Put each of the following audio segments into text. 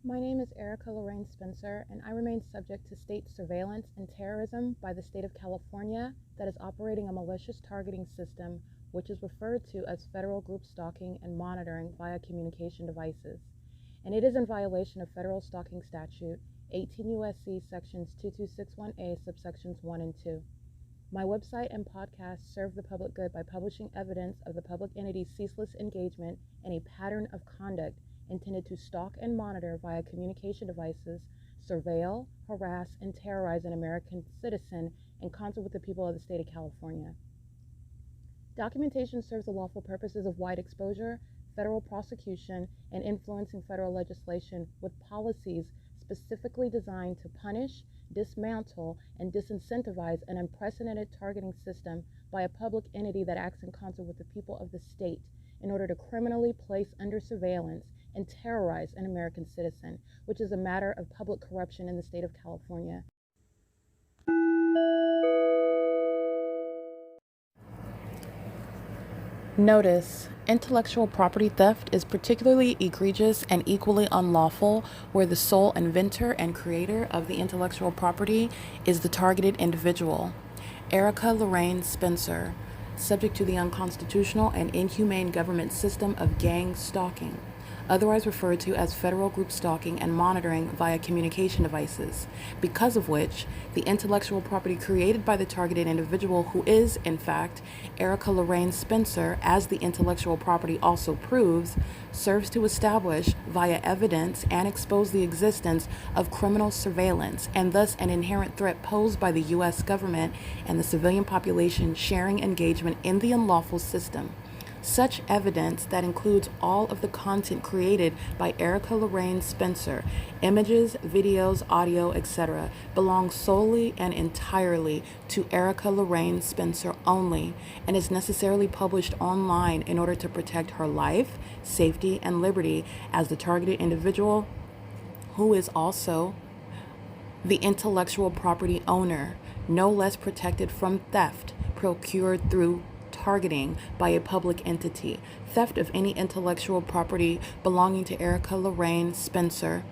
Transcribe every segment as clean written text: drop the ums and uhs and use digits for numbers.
My name is Erica Lorraine Spencer, and I remain subject to state surveillance and terrorism by the state of California that is operating a malicious targeting system which is referred to as federal group stalking and monitoring via communication devices. And it is in violation of federal stalking statute 18 U.S.C. sections 2261A subsections 1 and 2. My website and podcast serve the public good by publishing evidence of the public entity's ceaseless engagement in a pattern of conduct intended to stalk and monitor via communication devices, surveil, harass, and terrorize an American citizen in concert with the people of the state of California. Documentation serves the lawful purposes of wide exposure, federal prosecution, and influencing federal legislation with policies specifically designed to punish, dismantle, and disincentivize an unprecedented targeting system by a public entity that acts in concert with the people of the state in order to criminally place under surveillance and terrorize an American citizen, which is a matter of public corruption in the state of California. Notice: intellectual property theft is particularly egregious and equally unlawful where the sole inventor and creator of the intellectual property is the targeted individual. Erica Lorraine Spencer, subject to the unconstitutional and inhumane government system of gang stalking, otherwise referred to as federal group stalking and monitoring via communication devices, because of which the intellectual property created by the targeted individual, who is, in fact, Erica Lorraine Spencer, as the intellectual property also proves, serves to establish via evidence and expose the existence of criminal surveillance and thus an inherent threat posed by the U.S. government and the civilian population sharing engagement in the unlawful system. Such evidence that includes all of the content created by Erica Lorraine Spencer, images, videos, audio, etc., belongs solely and entirely to Erica Lorraine Spencer only and is necessarily published online in order to protect her life, safety, and liberty as the targeted individual, who is also the intellectual property owner, no less protected from theft procured through targeting by a public entity. Theft of any intellectual property belonging to Erica Lorraine Spencer,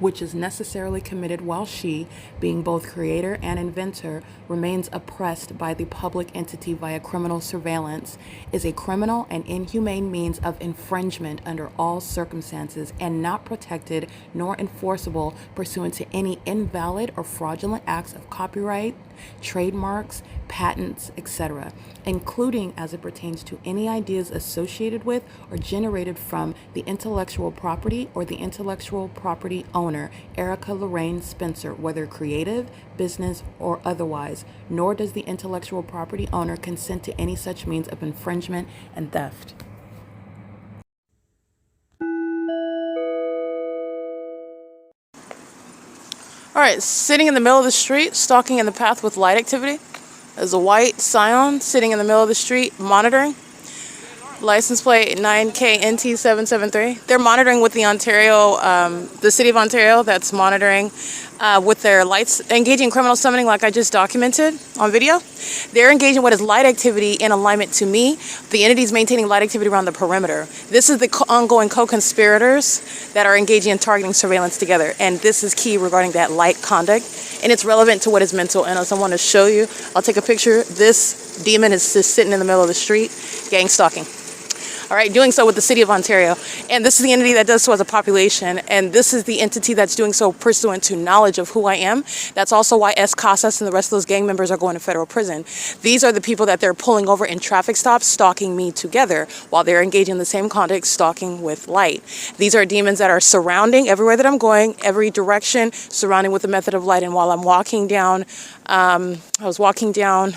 which is necessarily committed while she, being both creator and inventor, remains oppressed by the public entity via criminal surveillance, is a criminal and inhumane means of infringement under all circumstances and not protected nor enforceable pursuant to any invalid or fraudulent acts of copyright, trademarks, patents, etc., including as it pertains to any ideas associated with or generated from the intellectual property or the intellectual property owner, Erica Lorraine Spencer, whether creative, business, or otherwise, nor does the intellectual property owner consent to any such means of infringement and theft. All right, sitting in the middle of the street, stalking in the path with light activity. There's a white Scion sitting in the middle of the street monitoring. License plate 9KNT773. They're monitoring with the Ontario, the City of Ontario, that's monitoring with their lights, engaging criminal summoning like I just documented on video. They're engaging what is light activity in alignment to me. The entity is maintaining light activity around the perimeter. This is the ongoing co-conspirators that are engaging in targeting surveillance together. And this is key regarding that light conduct. And it's relevant to what is mental illness. I want to show you. I'll take a picture. This demon is just sitting in the middle of the street, gang stalking. All right, doing so with the City of Ontario. And this is the entity that does so as a population. And this is the entity that's doing so pursuant to knowledge of who I am. That's also why CEASELESS and the rest of those gang members are going to federal prison. These are the people that they're pulling over in traffic stops, stalking me together while they're engaging in the same conduct, stalking with light. These are demons that are surrounding everywhere that I'm going, every direction, surrounding with the method of light. And while I'm walking down, I was walking down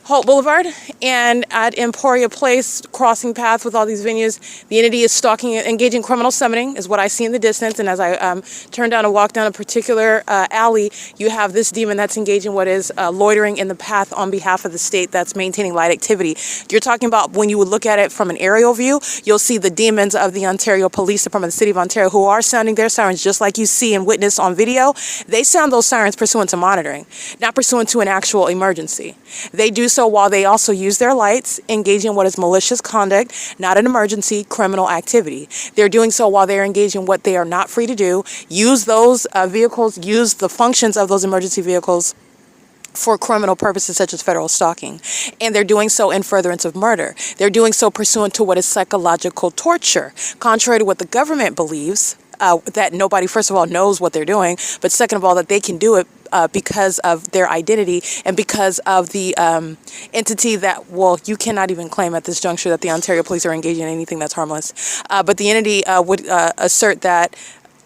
HOLT Boulevard and at Emporia Place, crossing path with all these venues. The entity is stalking, engaging criminal summoning is what I see in the distance. And as I turn down and walk down a particular alley, you have this demon that's engaging what is loitering in the path on behalf of the state that's maintaining light activity. You're talking about when you would look at it from an aerial view, you'll see the demons of the Ontario Police Department, the City of Ontario, who are sounding their sirens just like you see and witness on video. They sound those sirens pursuant to monitoring, not pursuant to an actual emergency. They do so so while they also use their lights, engaging in what is malicious conduct, not an emergency, criminal activity. They're doing so while they're engaged in what they are not free to do. Use those vehicles, use the functions of those emergency vehicles for criminal purposes such as federal stalking. And they're doing so in furtherance of murder. They're doing so pursuant to what is psychological torture, contrary to what the government believes, that nobody, first of all, knows what they're doing, but second of all, that they can do it because of their identity and because of the entity that, well, you cannot even claim at this juncture that the Ontario police are engaging in anything that's harmless. But the entity would assert that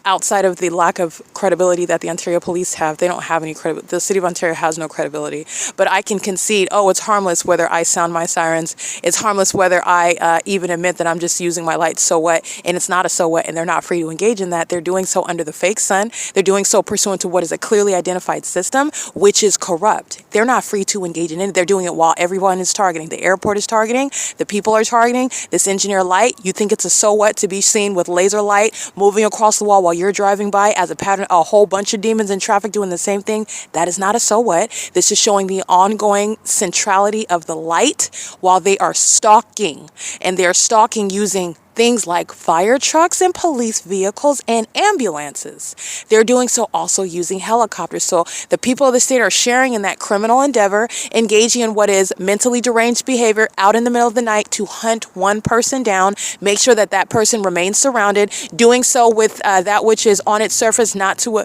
outside of the lack of credibility that the Ontario police have, they don't have any credibility. The City of Ontario has no credibility. But I can concede, oh, it's harmless whether I sound my sirens. It's harmless whether I even admit that I'm just using my lights, so what? And it's not a so what, and they're not free to engage in that. They're doing so under the fake sun. They're doing so pursuant to what is a clearly identified system, which is corrupt. They're not free to engage in it. They're doing it while everyone is targeting. The airport is targeting. The people are targeting. This engineer light, you think it's a so what to be seen with laser light moving across the wall while you're driving by as a pattern, a whole bunch of demons in traffic doing the same thing. That is not a so what. This is showing the ongoing centrality of the light while they are stalking, and they're stalking using things like fire trucks and police vehicles and ambulances. They're doing so also using helicopters. So the people of the state are sharing in that criminal endeavor, engaging in what is mentally deranged behavior out in the middle of the night to hunt one person down, make sure that that person remains surrounded, doing so with that which is on its surface, not to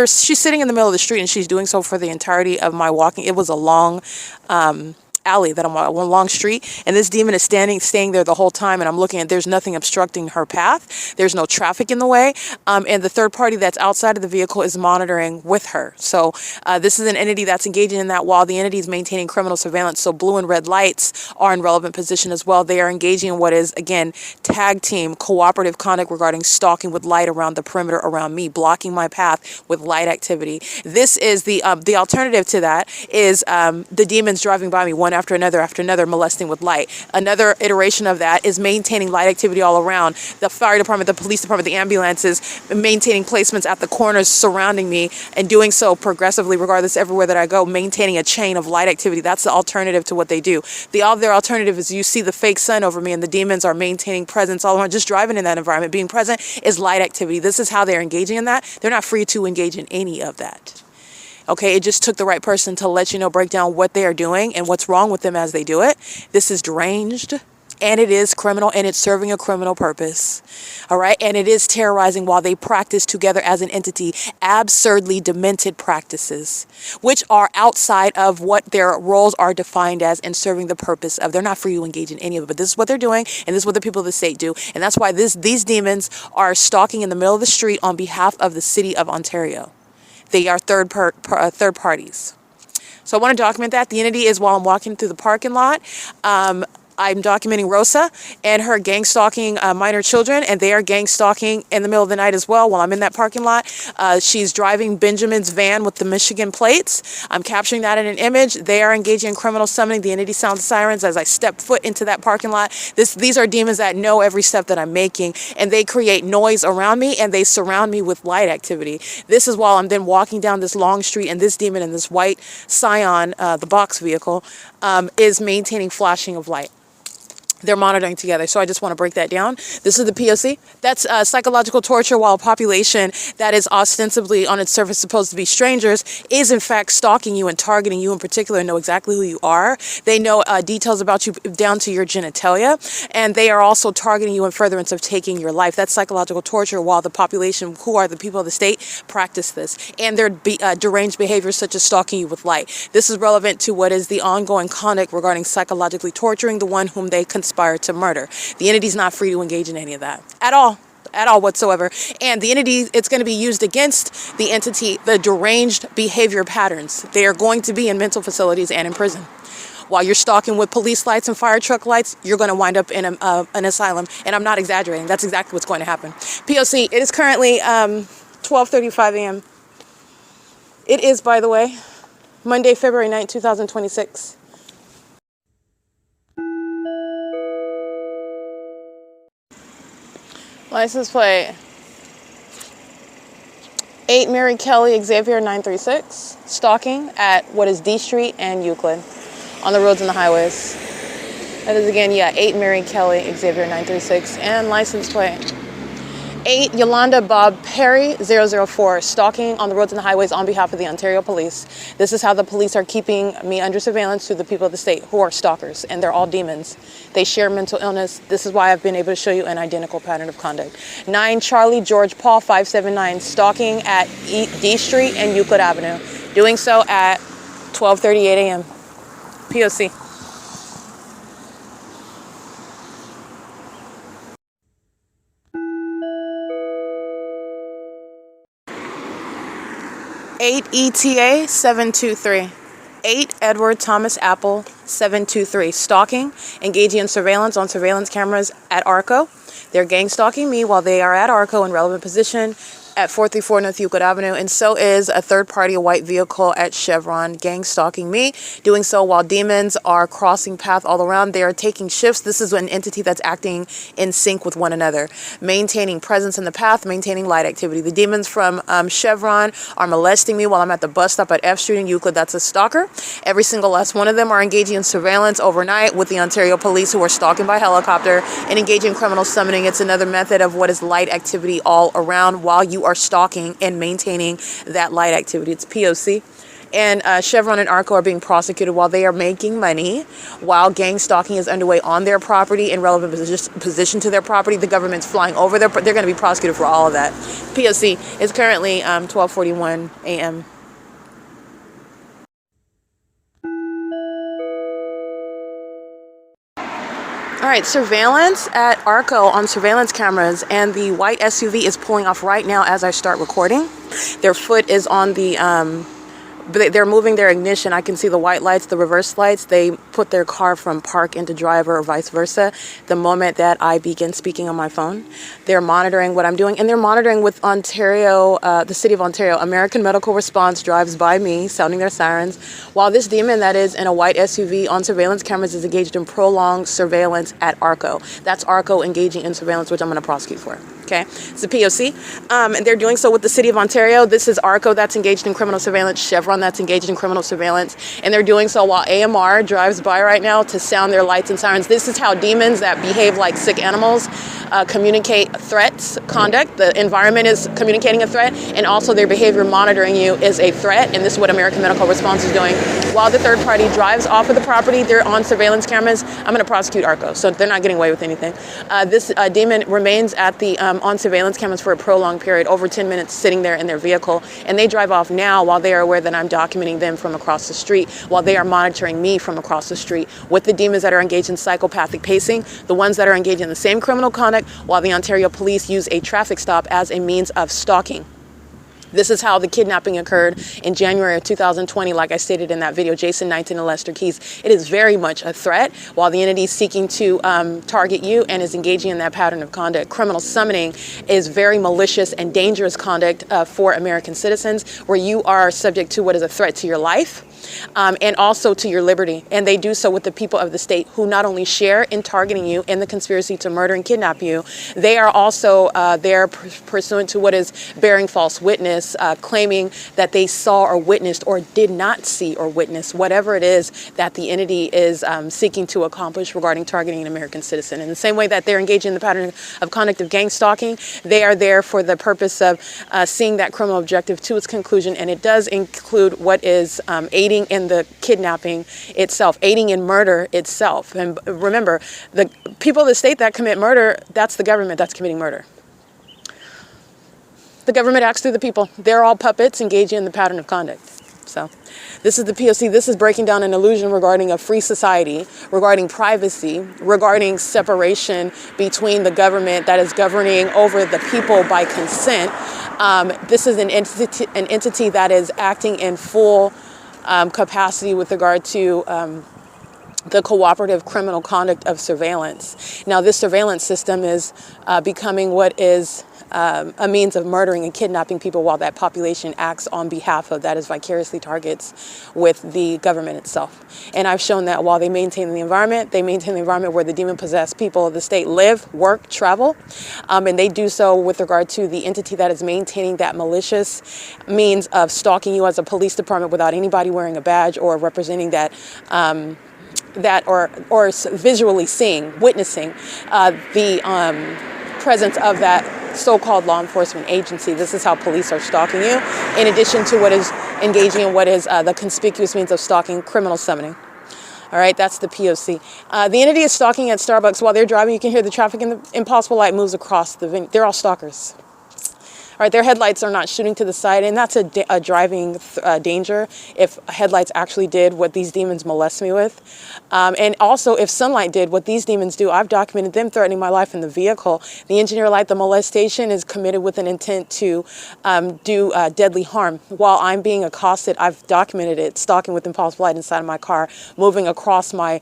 she's sitting in the middle of the street and she's doing so for the entirety of my walking. It was a long alley that I'm on, one long street, and this demon is staying there the whole time, and I'm looking at, there's nothing obstructing her path, there's no traffic in the way, and the third party that's outside of the vehicle is monitoring with her. So this is an entity that's engaging in that while the entity is maintaining criminal surveillance. So blue and red lights are in relevant position as well. They are engaging in what is, again, tag team cooperative conduct regarding stalking with light around the perimeter around me, blocking my path with light activity. This is the alternative to that is the demons driving by me one after another, molesting with light. Another iteration of that is maintaining light activity all around. The fire department, the police department, the ambulances, maintaining placements at the corners surrounding me, and doing so progressively, regardless everywhere that I go, maintaining a chain of light activity. That's the alternative to what they do. The other alternative is you see the fake sun over me and the demons are maintaining presence all around. Just driving in that environment, being present is light activity. This is how they're engaging in that. They're not free to engage in any of that. Okay, it just took the right person to let you know, break down what they are doing and what's wrong with them as they do it. This is deranged, and it is criminal, and it's serving a criminal purpose. All right, and it is terrorizing while they practice together as an entity absurdly demented practices, which are outside of what their roles are defined as and serving the purpose of. They're not free to engage in any of it, but this is what they're doing, and this is what the people of the state do, and that's why these demons are stalking in the middle of the street on behalf of the City of Ontario. They are third parties. So I want to document that. The entity is while I'm walking through the parking lot. I'm documenting Rosa and her gang stalking minor children, and they are gang stalking in the middle of the night as well while I'm in that parking lot. She's driving Benjamin's van with the Michigan plates. I'm capturing that in an image. They are engaging in criminal summoning. The entity sounds sirens as I step foot into that parking lot. These are demons that know every step that I'm making, and they create noise around me, and they surround me with light activity. This is while I'm then walking down this long street, and this demon in this white Scion, the box vehicle, is maintaining flashing of light. They're monitoring together. So I just want to break that down. This is the P.O.C. That's psychological torture while a population that is ostensibly on its surface supposed to be strangers is in fact stalking you and targeting you in particular, and know exactly who you are. They know details about you down to your genitalia, and they are also targeting you in furtherance of taking your life. That's psychological torture while the population, who are the people of the state, practice this. And their deranged behaviors such as stalking you with light. This is relevant to what is the ongoing conduct regarding psychologically torturing the one whom they conspire to murder. The entity's not free to engage in any of that at all whatsoever. And the entity, it's going to be used against the entity, the deranged behavior patterns. They are going to be in mental facilities and in prison. While you're stalking with police lights and fire truck lights, you're going to wind up in an asylum. And I'm not exaggerating. That's exactly what's going to happen. P.O.C. It is currently 12:35 a.m. It is, by the way, Monday, February 9th, 2026. License plate 8 Mary Kelly Xavier 936, stalking at what is D Street and Euclid. on the roads and the highways. That is again, yeah, 8 Mary Kelly Xavier 936 and license plate 8 Yolanda Bob Perry 004, stalking on the roads and the highways on behalf of the Ontario Police. This is how the police are keeping me under surveillance through the people of the state who are stalkers, and they're all demons. They share mental illness. This is why I've been able to show you an identical pattern of conduct. 9 Charlie George Paul 579, stalking at D Street and Euclid Avenue, doing so at 12:38 a.m. P.O.C. Eight ETA 723. 8 Edward Thomas Apple 723, stalking, engaging in surveillance on surveillance cameras at ARCO. They're gang stalking me while they are at ARCO in relevant position at 434 North Euclid Avenue, and so is a third party, a white vehicle at Chevron, gang stalking me, doing so while demons are crossing path all around. They are taking shifts. This is an entity that's acting in sync with one another, maintaining presence in the path, maintaining light activity. The demons from Chevron are molesting me while I'm at the bus stop at F Street in Euclid. That's a stalker. Every single last one of them are engaging in surveillance overnight with the Ontario Police, who are stalking by helicopter and engaging in criminal summoning. It's another method of what is light activity all around while you are stalking and maintaining that light activity. It's P.O.C. And Chevron and ARCO are being prosecuted while they are making money, while gang stalking is underway on their property in relevant position to their property. The government's flying over they're going to be prosecuted for all of that. P.O.C. is currently 12:41 a.m. All right, surveillance at ARCO on surveillance cameras, and the white SUV is pulling off right now as I start recording. Their foot is on the, they're moving their ignition. I can see the white lights, the reverse lights. They put their car from park into driver or vice versa the moment that I begin speaking on my phone. They're monitoring what I'm doing, and they're monitoring with Ontario, the city of Ontario. American Medical Response drives by me, sounding their sirens, while this demon that is in a white SUV on surveillance cameras is engaged in prolonged surveillance at ARCO. That's ARCO engaging in surveillance, which I'm going to prosecute for. Okay, it's a P.O.C. And they're doing so with the city of Ontario. This is ARCO that's engaged in criminal surveillance, Chevron that's engaged in criminal surveillance, and they're doing so while AMR drives by right now to sound their lights and sirens. This is how demons that behave like sick animals communicate threats, conduct. The environment is communicating a threat, and also their behavior monitoring you is a threat, and this is what American Medical Response is doing. While the third party drives off of the property, they're on surveillance cameras. I'm going to prosecute ARCO, so they're not getting away with anything. This demon remains at the on surveillance cameras for a prolonged period, over 10 minutes, sitting there in their vehicle, and they drive off now while they are aware that I'm documenting them from across the street, while they are monitoring me from across the street, with the demons that are engaged in psychopathic pacing, the ones that are engaged in the same criminal conduct, while the Ontario Police use a traffic stop as a means of stalking. This is how the kidnapping occurred in January of 2020, like I stated in that video, Jason 19 and Lester Keys. It is very much a threat while the entity is seeking to target you and is engaging in that pattern of conduct. Criminal summoning is very malicious and dangerous conduct for American citizens, where you are subject to what is a threat to your life. And also to your liberty. And they do so with the people of the state who not only share in targeting you in the conspiracy to murder and kidnap you, they are also there pursuant to what is bearing false witness, claiming that they saw or witnessed or did not see or witness whatever it is that the entity is seeking to accomplish regarding targeting an American citizen. In the same way that they're engaging in the pattern of conduct of gang stalking, they are there for the purpose of seeing that criminal objective to its conclusion, and it does include what is aiding in the kidnapping itself, aiding in murder itself. And remember, the people of the state that commit murder, that's the government that's committing murder. The government acts through the people. They're all puppets engaging in the pattern of conduct. So this is the P.O.C. This is breaking down an illusion regarding a free society, regarding privacy, regarding separation between the government that is governing over the people by consent. This is an entity that is acting in full capacity with regard to the cooperative criminal conduct of surveillance. Now, this surveillance system is becoming what is a means of murdering and kidnapping people while that population acts on behalf of, that is vicariously targets with the government itself. And I've shown that while they maintain the environment where the demon-possessed people of the state live, work, travel, and they do so with regard to the entity that is maintaining that malicious means of stalking you as a police department without anybody wearing a badge or representing that that or visually seeing, witnessing the presence of that so-called law enforcement agency. This is how police are stalking you, in addition to what is engaging in what is the conspicuous means of stalking, criminal summoning. All right, that's the P.O.C. The entity is stalking at Starbucks while they're driving. You can hear the traffic and the impossible light moves across the venue. They're all stalkers. All right, their headlights are not shooting to the side, and that's a driving danger if headlights actually did what these demons molest me with. And also, if sunlight did what these demons do, I've documented them threatening my life in the vehicle. The engineer light, the molestation is committed with an intent to do deadly harm. While I'm being accosted, I've documented it, stalking with impossible light inside of my car, moving across my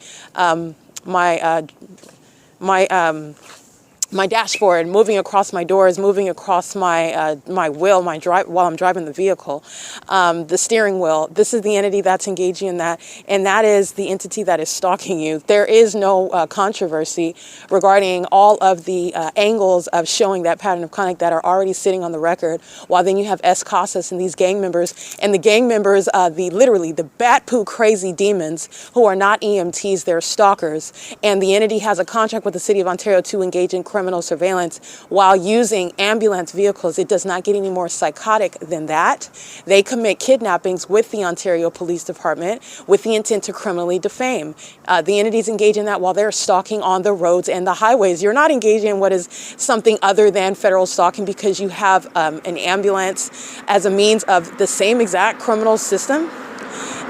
dashboard, moving across my doors, moving across my my wheel, while I'm driving the vehicle, the steering wheel. This is the entity that's engaging in that, and that is the entity that is stalking you. There is no controversy regarding all of the angles of showing that pattern of conduct that are already sitting on the record. While then you have Casas and these gang members, and the gang members, literally the bat poo crazy demons who are not EMTs, they're stalkers, and the entity has a contract with the City of Ontario to engage in criminal surveillance while using ambulance vehicles. It does not get any more psychotic than that. They commit kidnappings with the Ontario Police Department with the intent to criminally defame. The entities engage in that while they're stalking on the roads and the highways. You're not engaging in what is something other than federal stalking because you have an ambulance as a means of the same exact criminal system.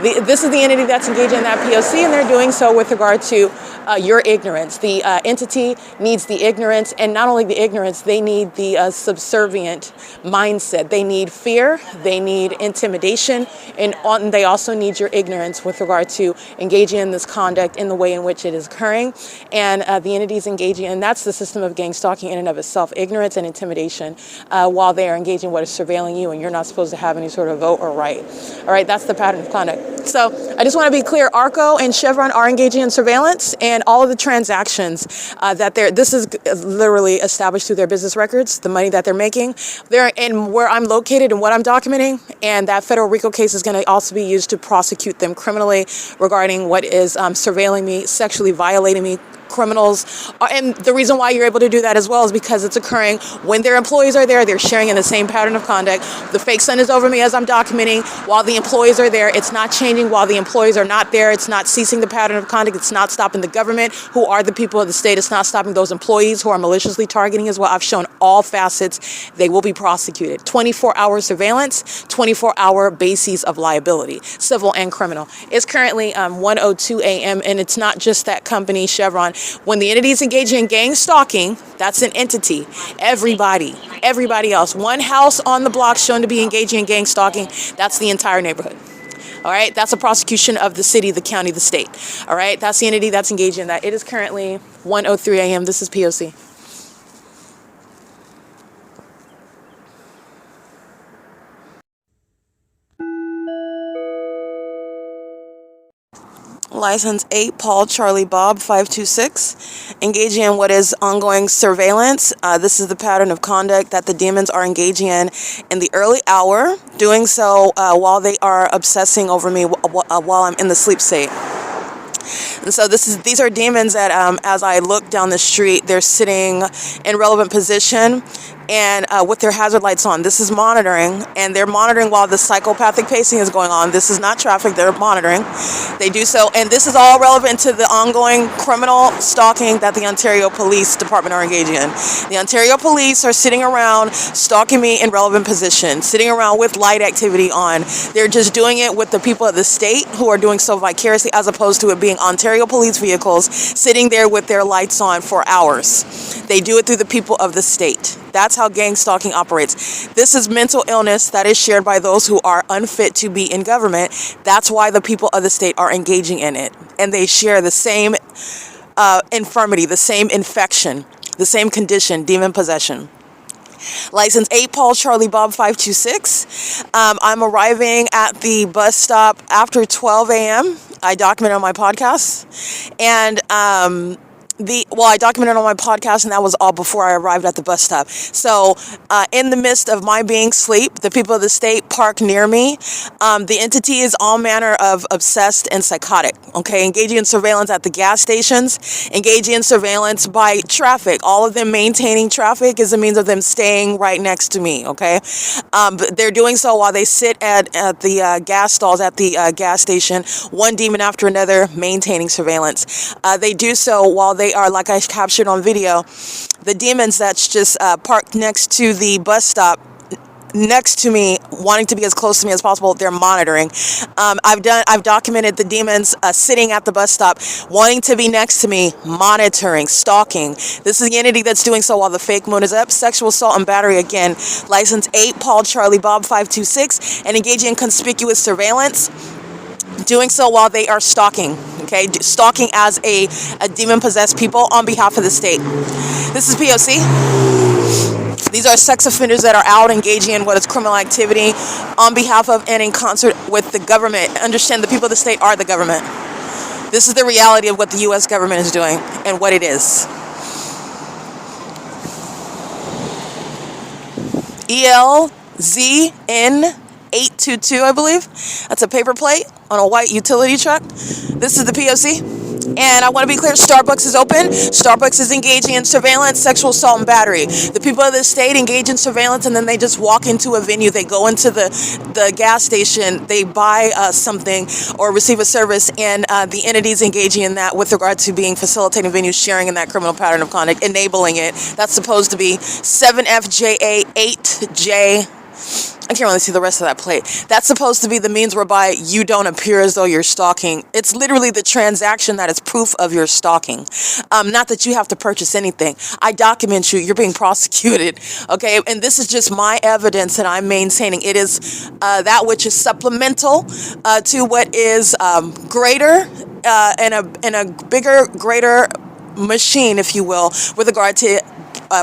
This is the entity that's engaging in that P.O.C, and they're doing so with regard to your ignorance. The entity needs the ignorance, and not only the ignorance, they need the subservient mindset. They need fear, they need intimidation, and they also need your ignorance with regard to engaging in this conduct in the way in which it is occurring. And the entity is engaging, and that's the system of gang stalking in and of itself, ignorance and intimidation, while they are engaging in what is surveilling you, and you're not supposed to have any sort of vote or right. All right, that's the pattern of conduct. So I just want to be clear, ARCO and Chevron are engaging in surveillance, and all of the transactions this is literally established through their business records, the money that they're making. They're in where I'm located and what I'm documenting, and that federal RICO case is going to also be used to prosecute them criminally regarding what is surveilling me, sexually violating me, criminals. And the reason why you're able to do that as well is because it's occurring when their employees are there. They're sharing in the same pattern of conduct. The fake sun is over me as I'm documenting. While the employees are there, it's not changing. While the employees are not there, it's not ceasing the pattern of conduct. It's not stopping the government, who are the people of the state. It's not stopping those employees who are maliciously targeting as well. I've shown all facets. They will be prosecuted. 24-hour surveillance, 24-hour bases of liability, civil and criminal. It's currently 1:02 a.m. and it's not just that company, Chevron. When the entity is engaging in gang stalking, that's an entity. Everybody else. One house on the block shown to be engaging in gang stalking, that's the entire neighborhood. All right, that's a prosecution of the city, the county, the state. All right, that's the entity that's engaging in that. It is currently 1:03 a.m. This is P.O.C. License 8, Paul Charlie Bob 526, engaging in what is ongoing surveillance. This is the pattern of conduct that the demons are engaging in the early hour, doing so while they are obsessing over me while I'm in the sleep state. And so these are demons that as I look down the street, they're sitting in relevant position and with their hazard lights on. This is monitoring, and they're monitoring while the psychopathic pacing is going on. This is not traffic, they're monitoring. They do so, and this is all relevant to the ongoing criminal stalking that the Ontario Police Department are engaging in. The Ontario Police are sitting around stalking me in relevant position, sitting around with light activity on. They're just doing it with the people of the state who are doing so vicariously, as opposed to it being Ontario Police vehicles sitting there with their lights on for hours. They do it through the people of the state. That's how gang stalking operates. This is mental illness that is shared by those who are unfit to be in government. That's why the people of the state are engaging in it. And they share the same infirmity, the same infection, the same condition, demon possession. License 8, Paul Charlie Bob 526. I'm arriving at the bus stop after 12 a.m. I document on my podcast. And I documented on my podcast, and that was all before I arrived at the bus stop. So in the midst of my being asleep, the people of the state park near me. The entity is all manner of obsessed and psychotic, okay? Engaging in surveillance at the gas stations, engaging in surveillance by traffic. All of them maintaining traffic is a means of them staying right next to me, okay? But they're doing so while they sit at the gas stalls at the gas station, one demon after another, maintaining surveillance. They do so while they are, like I captured on video, the demons that's just parked next to the bus stop, next to me, wanting to be as close to me as possible. They're monitoring. I've documented the demons sitting at the bus stop, wanting to be next to me, monitoring, stalking. This is the entity that's doing so while the fake moon is up. Sexual assault and battery again. License 8 Paul Charlie Bob 526, and engaging in conspicuous surveillance. Doing so while they are stalking, okay? Stalking as a demon-possessed people on behalf of the state. This is P.O.C. These are sex offenders that are out engaging in what is criminal activity on behalf of and in concert with the government. Understand, the people of the state are the government. This is the reality of what the U.S. government is doing and what it is. ELZN 822, I believe. That's a paper plate on a white utility truck. This is the P.O.C. And I want to be clear, Starbucks is open. Starbucks is engaging in surveillance, sexual assault, and battery. The people of the state engage in surveillance, and then they just walk into a venue. They go into the gas station. They buy something or receive a service, and the entities engaging in that with regard to being facilitating venues, sharing in that criminal pattern of conduct, enabling it. That's supposed to be 7FJA 8J. I can't really see the rest of that plate. That's supposed to be the means whereby you don't appear as though you're stalking. It's literally the transaction that is proof of your stalking. Not that you have to purchase anything. I document you. You're being prosecuted. Okay, and this is just my evidence that I'm maintaining. It is that which is supplemental to what is greater and a bigger, greater machine, if you will, with regard to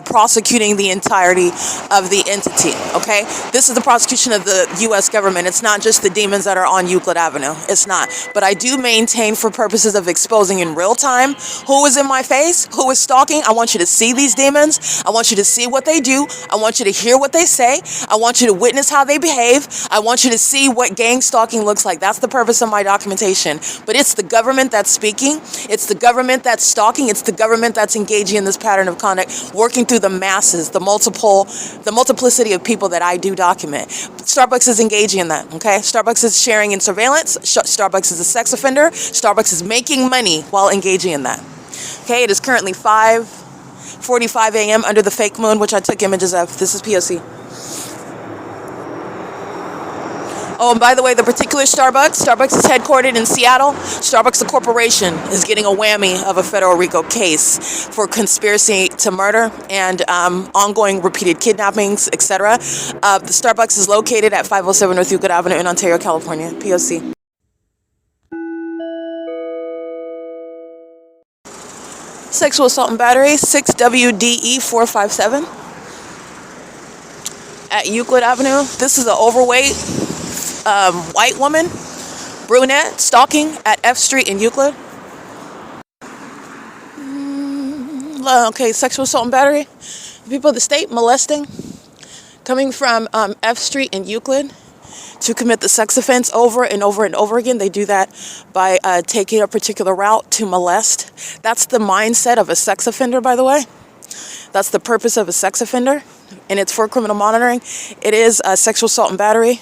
prosecuting the entirety of the entity, okay? This is the prosecution of the U.S. government. It's not just the demons that are on Euclid Avenue. It's not. But I do maintain, for purposes of exposing in real time who is in my face, who is stalking. I want you to see these demons. I want you to see what they do. I want you to hear what they say. I want you to witness how they behave. I want you to see what gang stalking looks like. That's the purpose of my documentation. But it's the government that's speaking. It's the government that's stalking. It's the government that's engaging in this pattern of conduct, working through the masses, the multiplicity of people that I do document. Starbucks is engaging in that, okay? Starbucks is sharing in surveillance. Starbucks is a sex offender. Starbucks is making money while engaging in that. Okay, it is currently 5:45 a.m. under the fake moon, which I took images of. This is P.O.C. Oh, and by the way, the particular Starbucks is headquartered in Seattle. Starbucks, the corporation, is getting a whammy of a federal RICO case for conspiracy to murder and ongoing repeated kidnappings, etc. The Starbucks is located at 507 North Euclid Avenue in Ontario, California. P.O.C. Sexual assault and battery, 6WDE 457 at Euclid Avenue. This is an overweight white woman, brunette, stalking at F Street in Euclid. Okay, sexual assault and battery. People of the state molesting, coming from F Street in Euclid to commit the sex offense over and over and over again. They do that by taking a particular route to molest. That's the mindset of a sex offender, by the way. That's the purpose of a sex offender, and it's for criminal monitoring. It is sexual assault and battery.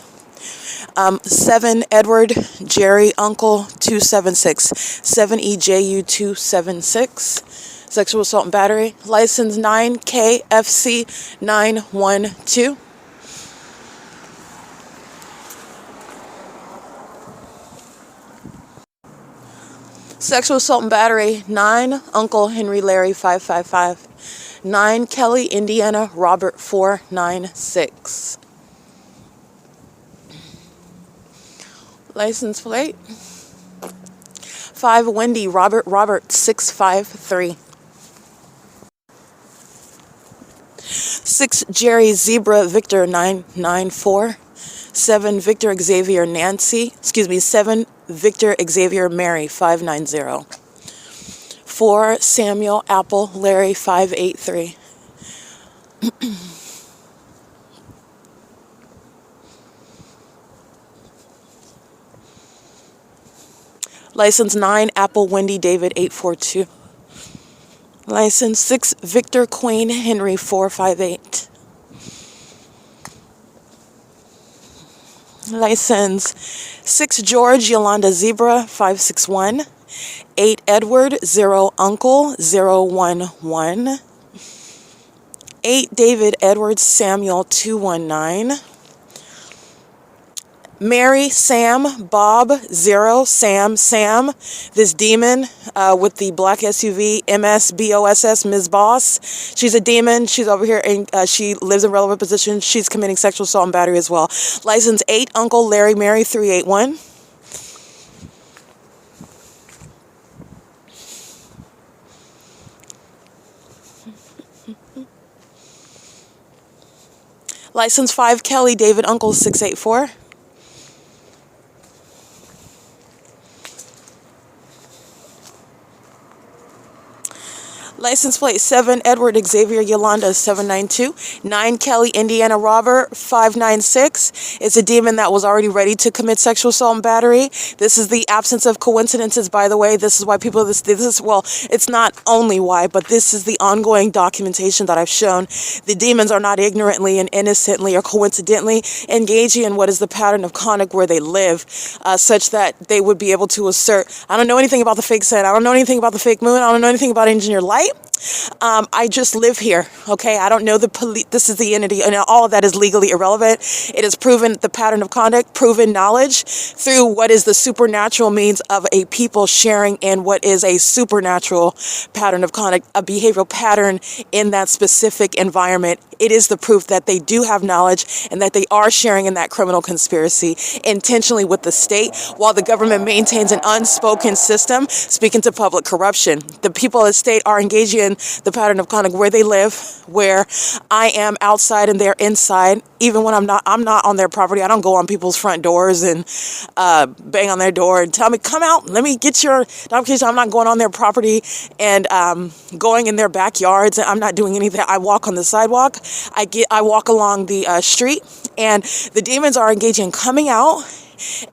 7 Edward Jerry Uncle 276, 7EJU 276, sexual assault and battery. License 9KFC 912. Sexual assault and battery. 9 Uncle Henry Larry 555, 9 Kelly Indiana Robert 496. License plate 5 Wendy Robert 653, 6 Jerry Zebra Victor 994, 7 Victor Xavier 7 Victor Xavier Mary 590, 4 Samuel Apple Larry 583. License 9 Apple Wendy David 842. License 6 Victor Queen Henry 458. License 6 George Yolanda Zebra 561. 8 Edward 0 Uncle 011. 8 David Edward Samuel 219. Mary Sam Bob 0 Sam Sam. This demon with the black SUV MSBOSS Ms. Boss. She's a demon. She's over here and she lives in relevant position. She's committing sexual assault and battery as well. License 8 Uncle Larry Mary 381. License 5 Kelly David Uncle 684. License plate 7 Edward Xavier Yolanda 792. 9 Kelly Indiana Robert 596. It's a demon that was already ready to commit sexual assault and battery. This is the absence of coincidences, by the way. This is why people, this is, well, it's not only why, but this is the ongoing documentation that I've shown. The demons are not ignorantly and innocently or coincidentally engaging in what is the pattern of conduct where they live, such that they would be able to assert, I don't know anything about the fake sun, I don't know anything about the fake moon, I don't know anything about engineered light. I just live here, okay? I don't know the police. This is the entity, and all of that is legally irrelevant. It has proven the pattern of conduct, proven knowledge through what is the supernatural means of a people sharing in what is a supernatural pattern of conduct, a behavioral pattern in that specific environment. It is the proof that they do have knowledge and that they are sharing in that criminal conspiracy intentionally with the state, while the government maintains an unspoken system speaking to public corruption. The people of the state are engaging in the pattern of conduct where they live, where I am outside and they're inside. Even when I'm not on their property. I don't go on people's front doors and bang on their door and tell me, come out, let me get your documentation. I'm not going on their property and going in their backyards. I'm not doing anything. I walk on the sidewalk. I walk along the street, and the demons are engaging in coming out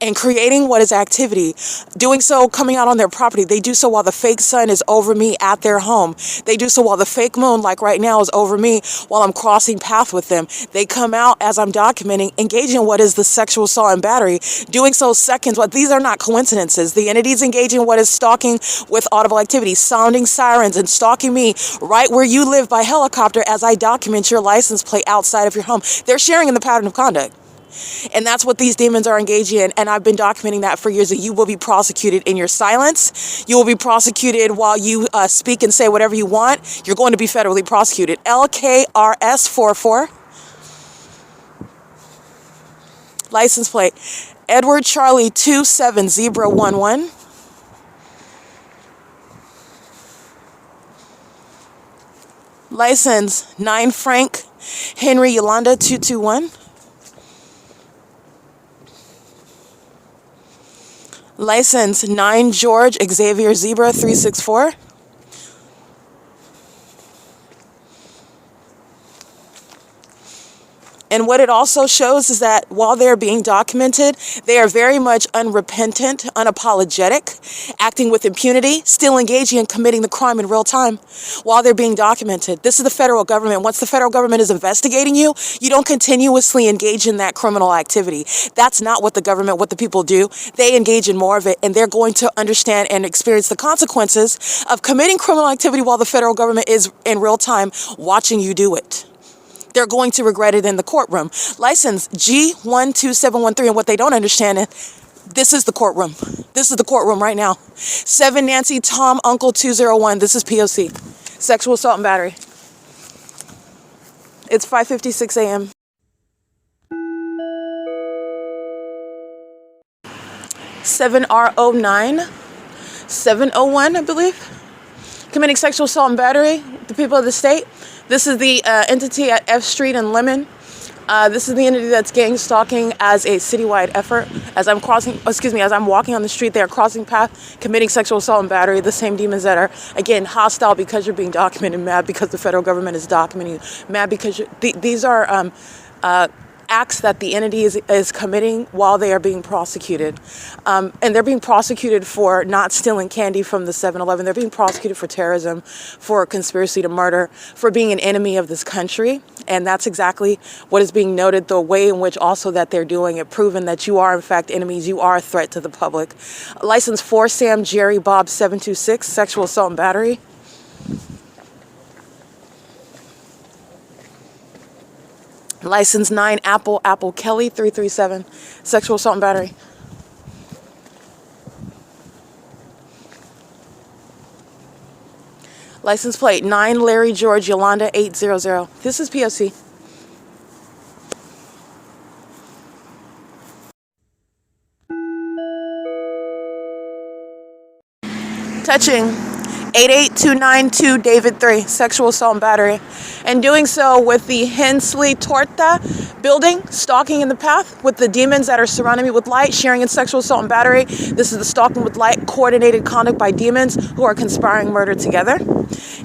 and creating what is activity, doing so coming out on their property. They do so while the fake sun is over me at their home. They do so while the fake moon, like right now, is over me while I'm crossing path with them. They come out as I'm documenting, engaging in what is the sexual assault and battery, doing so seconds. But these are not coincidences. The entities engaging in what is stalking with audible activity, sounding sirens and stalking me right where you live by helicopter as I document your license plate outside of your home. They're sharing in the pattern of conduct. And that's what these demons are engaging in. And I've been documenting that for years, that you will be prosecuted in your silence. You will be prosecuted while you speak and say whatever you want. You're going to be federally prosecuted. LKRS 44. License plate Edward Charlie 27011. License 9 Frank Henry Yolanda 221. License 9 George Xavier Zebra 364. And what it also shows is that while they're being documented, they are very much unrepentant, unapologetic, acting with impunity, still engaging in committing the crime in real time while they're being documented. This is the federal government. Once the federal government is investigating you, you don't continuously engage in that criminal activity. That's not what the government, what the people do. They engage in more of it, and they're going to understand and experience the consequences of committing criminal activity while the federal government is in real time watching you do it. They're going to regret it in the courtroom. License G12713, and what they don't understand is this is the courtroom. This is the courtroom right now. 7 Nancy Tom Uncle 201. This is P.O.C. Sexual assault and battery. It's 5:56 a.m. 7R09, 701, I believe. Committing sexual assault and battery, the people of the state. This is the entity at F Street and Lemon. This is the entity that's gang stalking as a citywide effort. As I'm walking on the street, they are crossing path, committing sexual assault and battery. The same demons that are, again, hostile because you're being documented, mad because the federal government is documenting you, mad because these are acts that the entity is committing while they are being prosecuted. And they're being prosecuted for not stealing candy from the 7-Eleven. They're being prosecuted for terrorism, for conspiracy to murder, for being an enemy of this country. And that's exactly what is being noted, the way in which also that they're doing it, proving that you are in fact enemies, you are a threat to the public. License 4 Sam Jerry Bob 726, sexual assault and battery. License 9 Apple Kelly 337, sexual assault and battery. License plate 9 Larry George Yolanda 800. This is P.O.C. Touching 88292 David 3, sexual assault and battery. And doing so with the Hensley Torta building, stalking in the path with the demons that are surrounding me with light, sharing in sexual assault and battery. This is the stalking with light, coordinated conduct by demons who are conspiring murder together.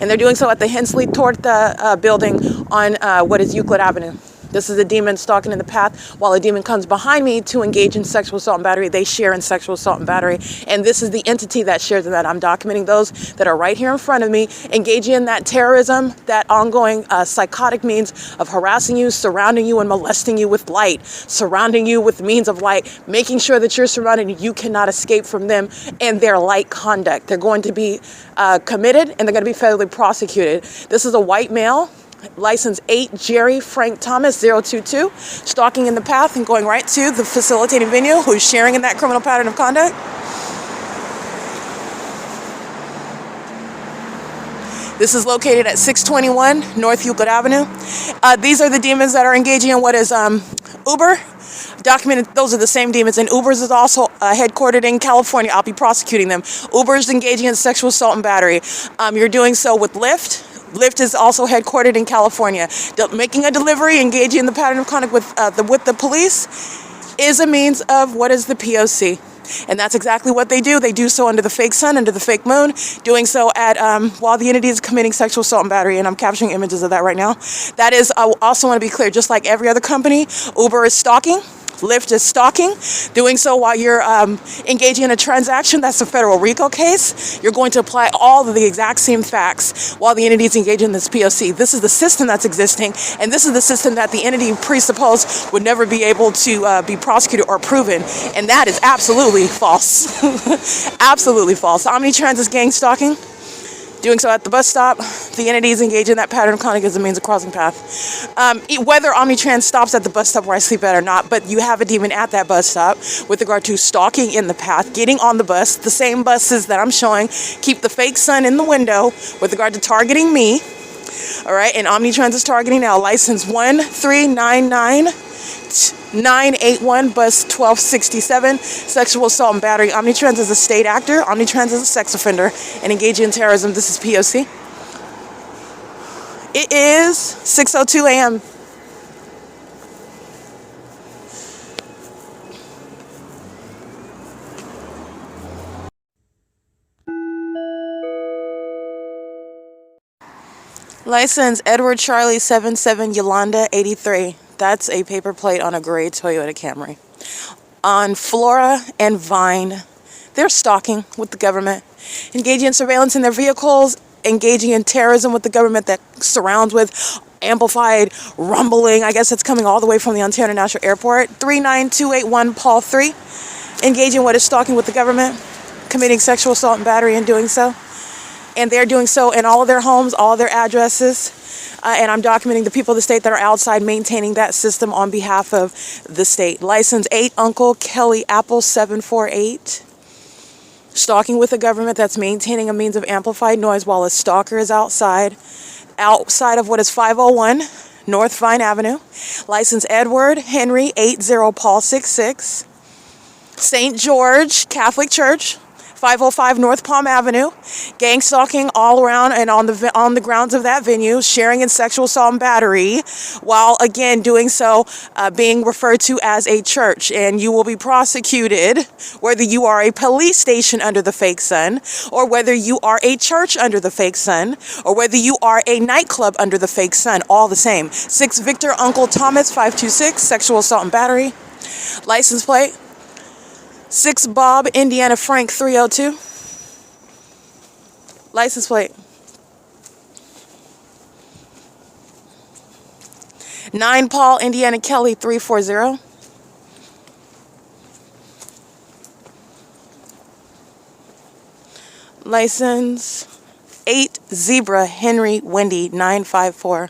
And they're doing so at the Hensley Torta building on what is Euclid Avenue. This is a demon stalking in the path while a demon comes behind me to engage in sexual assault and battery. They share in sexual assault and battery. And this is the entity that shares in that. I'm documenting those that are right here in front of me, engaging in that terrorism, that ongoing psychotic means of harassing you, surrounding you, and molesting you with light, surrounding you with means of light, making sure that you're surrounded and you cannot escape from them and their light conduct. They're going to be committed and they're going to be federally prosecuted. This is a white male. License 8 Jerry Frank Thomas 022, stalking in the path and going right to the facilitating venue, who's sharing in that criminal pattern of conduct. This is located at 621 North Euclid Avenue. These are the demons that are engaging in what is Uber. Documented, those are the same demons, and Uber's is also headquartered in California. I'll be prosecuting them. Uber's engaging in sexual assault and battery. You're doing so with Lyft. Lyft is also headquartered in California. Making a delivery, engaging in the pattern of conduct with the police is a means of what is the P.O.C. And that's exactly what they do. They do so under the fake sun, under the fake moon, doing so at while the entity is committing sexual assault and battery, and I'm capturing images of that right now. That is, I also want to be clear, just like every other company, Uber is stalking. Lyft is stalking, doing so while you're engaging in a transaction. That's a federal RICO case. You're going to apply all of the exact same facts while the entity is engaged in this P.O.C. This is the system that's existing, and this is the system that the entity presupposed would never be able to be prosecuted or proven, and that is absolutely false. Absolutely false. Omnitrans is gang stalking. Doing so at the bus stop, the entity is engaged in that pattern of conduct as a means of crossing path. Whether Omnitrans stops at the bus stop where I sleep at or not, but you have a demon at that bus stop with regard to stalking in the path, getting on the bus, the same buses that I'm showing, keep the fake sun in the window with regard to targeting me. All right, and Omnitrans is targeting now. License 1399981, bus 1267, sexual assault and battery. Omnitrans is a state actor. Omnitrans is a sex offender and engaging in terrorism. This is P.O.C. It is 6:02 a.m. License Edward Charlie 77 Yolanda 83. That's a paper plate on a gray Toyota Camry. On Flora and Vine, they're stalking with the government, engaging in surveillance in their vehicles, engaging in terrorism with the government that surrounds with amplified rumbling. I guess it's coming all the way from the Ontario International Airport. 39281 Paul 3, engaging what is stalking with the government, committing sexual assault and battery in doing so. And they're doing so in all of their homes, all of their addresses. And I'm documenting the people of the state that are outside maintaining that system on behalf of the state. License 8 Uncle Kelly Apple 748. Stalking with the government that's maintaining a means of amplified noise while a stalker is outside of what is 501 North Vine Avenue. License Edward Henry 80 Paul 66. St. George Catholic Church, 505 North Palm Avenue, gang stalking all around and on the grounds of that venue, sharing in sexual assault and battery, while again doing so being referred to as a church. And you will be prosecuted whether you are a police station under the fake sun, or whether you are a church under the fake sun, or whether you are a nightclub under the fake sun, all the same. 6 Victor Uncle Thomas 526, sexual assault and battery. License plate 6 Bob Indiana Frank 302. License plate 9 Paul Indiana Kelly 340. License 8 Zebra Henry Wendy 954.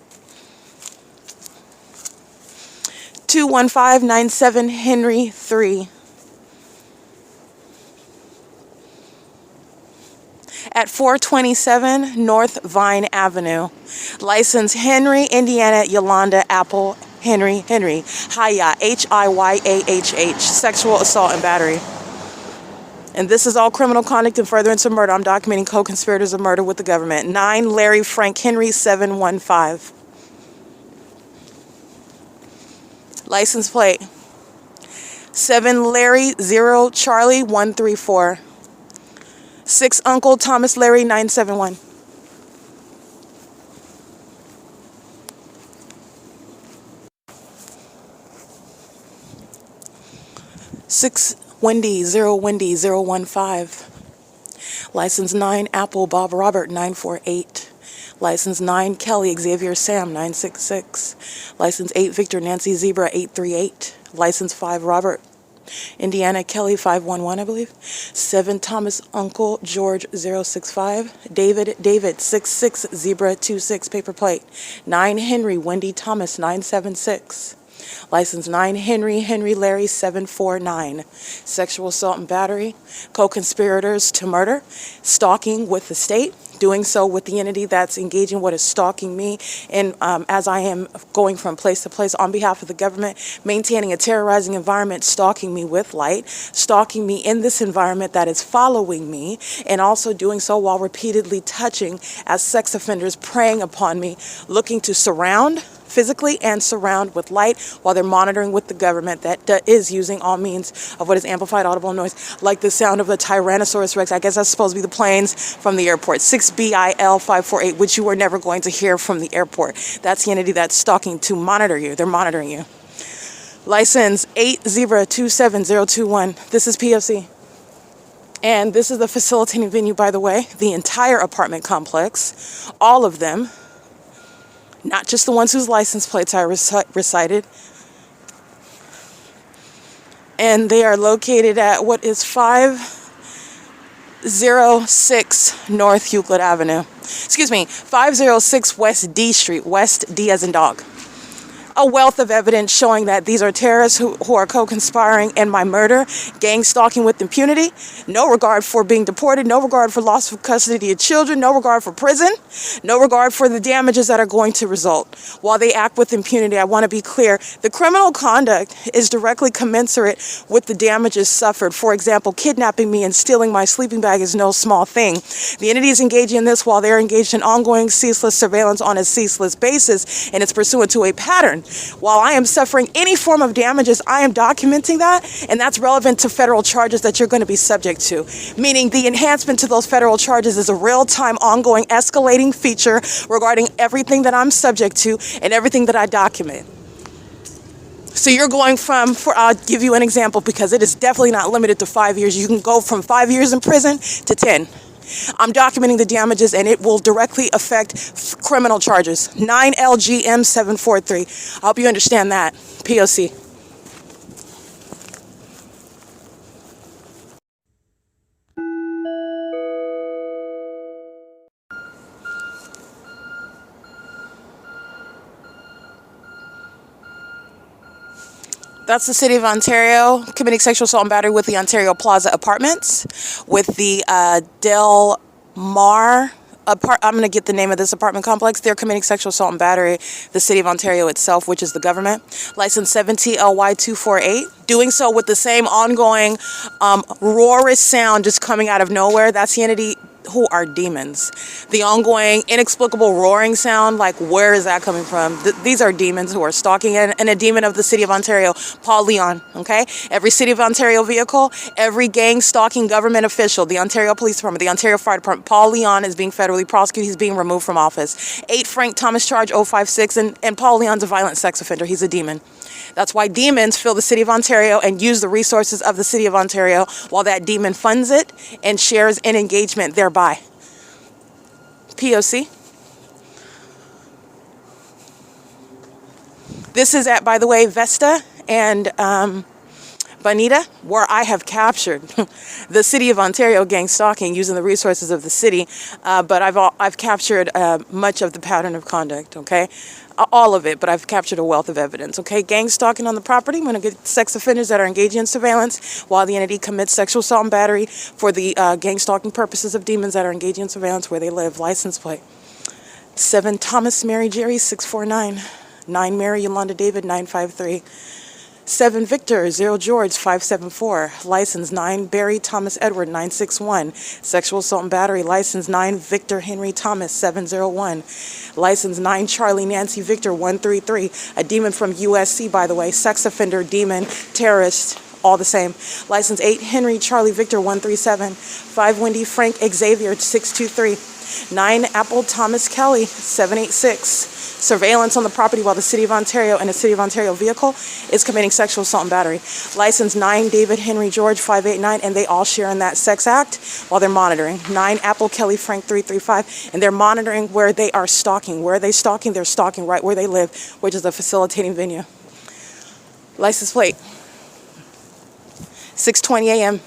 21597 Henry 3. At 427 North Vine Avenue. License Henry, Indiana, Yolanda, Apple, Henry, Hiya, Hiyaahh, sexual assault and battery. And this is all criminal conduct and furtherance of murder. I'm documenting co-conspirators of murder with the government. 9 Larry Frank Henry 715. License plate 7 Larry 0 Charlie 134. 6 Uncle Thomas Larry 971. Six Wendy 015. License 9 Apple Bob Robert 948. License 9 Kelly Xavier Sam 966. License 8 Victor Nancy Zebra 838. License 5 Robert Indiana Kelly 511, I believe. 7 Thomas Uncle George 065. David 66 Zebra 26 paper plate. 9 Henry Wendy Thomas 976. License 9 Henry Larry 749. Sexual assault and battery. Co-conspirators to murder. Stalking with the state. Doing so with the entity that's engaging what is stalking me, and as I am going from place to place on behalf of the government, maintaining a terrorizing environment, stalking me with light, stalking me in this environment that is following me, and also doing so while repeatedly touching as sex offenders, preying upon me, looking to surround physically and surround with light while they're monitoring with the government that is using all means of what is amplified audible noise, like the sound of a Tyrannosaurus Rex. I guess that's supposed to be the planes from the airport. 6 BIL 548, which you are never going to hear from the airport. That's the entity that's stalking to monitor you. They're monitoring you. License 8 Zebra 27021. This is P.O.C. And this is the facilitating venue, by the way. The entire apartment complex, all of them. Not just the ones whose license plates I recited. And they are located at what is 506 North Euclid Avenue. 506 West D Street, West D as in dog. A wealth of evidence showing that these are terrorists who are co-conspiring in my murder, gang stalking with impunity, no regard for being deported, no regard for loss of custody of children, no regard for prison, no regard for the damages that are going to result. While they act with impunity, I want to be clear, the criminal conduct is directly commensurate with the damages suffered. For example, kidnapping me and stealing my sleeping bag is no small thing. The entity is engaging in this while they're engaged in ongoing ceaseless surveillance on a ceaseless basis, and it's pursuant to a pattern. While I am suffering any form of damages, I am documenting that, and that's relevant to federal charges that you're going to be subject to. Meaning the enhancement to those federal charges is a real-time, ongoing, escalating feature regarding everything that I'm subject to and everything that I document. So you're going from, I'll give you an example because it is definitely not limited to 5 years. You can go from 5 years in prison to 10. I'm documenting the damages, and it will directly affect criminal charges. 9 LGM 743. I hope you understand that. P.O.C. That's the City of Ontario committing sexual assault and battery with the Ontario Plaza Apartments, with the Del Mar I'm going to get the name of this apartment complex. They're committing sexual assault and battery. The City of Ontario itself, which is the government. License 7TLY248. Doing so with the same ongoing roarish sound just coming out of nowhere. That's the entity who are demons. The ongoing inexplicable roaring sound, like where is that coming from? These are demons who are stalking, and a demon of the City of Ontario, Paul Leon, okay? Every City of Ontario vehicle, every gang stalking government official, the Ontario Police Department, the Ontario Fire Department, Paul Leon is being federally prosecuted. He's being removed from office. 8 Frank Thomas charge 056, and Paul Leon's a violent sex offender. He's a demon. That's why demons fill the City of Ontario and use the resources of the City of Ontario, while that demon funds it and shares in engagement thereby. P.O.C. This is at, by the way, Vesta and Bonita, where I have captured the City of Ontario gang stalking using the resources of the city, but I've captured much of the pattern of conduct, okay? All of it, but I've captured a wealth of evidence, okay? Gang stalking on the property. I'm going to get sex offenders that are engaging in surveillance while the entity commits sexual assault and battery for the gang stalking purposes of demons that are engaging in surveillance where they live. License plate 7 Thomas Mary Jerry 649, 9 Mary Yolanda David 953, 7 Victor 0 George 574, license 9 Barry Thomas Edward 961, sexual assault and battery, license 9 Victor Henry Thomas 701, license 9 Charlie Nancy Victor 133, a demon from U.S.C, by the way, sex offender, demon, terrorist, all the same. License 8 Henry Charlie Victor 137, 5 Wendy Frank Xavier 623, 9 Apple Thomas Kelly 786. Surveillance on the property while the City of Ontario and a City of Ontario vehicle is committing sexual assault and battery. License 9 David Henry George 589, and they all share in that sex act while they're monitoring. 9 Apple Kelly Frank 335, and they're monitoring where they are stalking. Where are they stalking? They're stalking right where they live, which is a facilitating venue. License plate 6:20 a.m.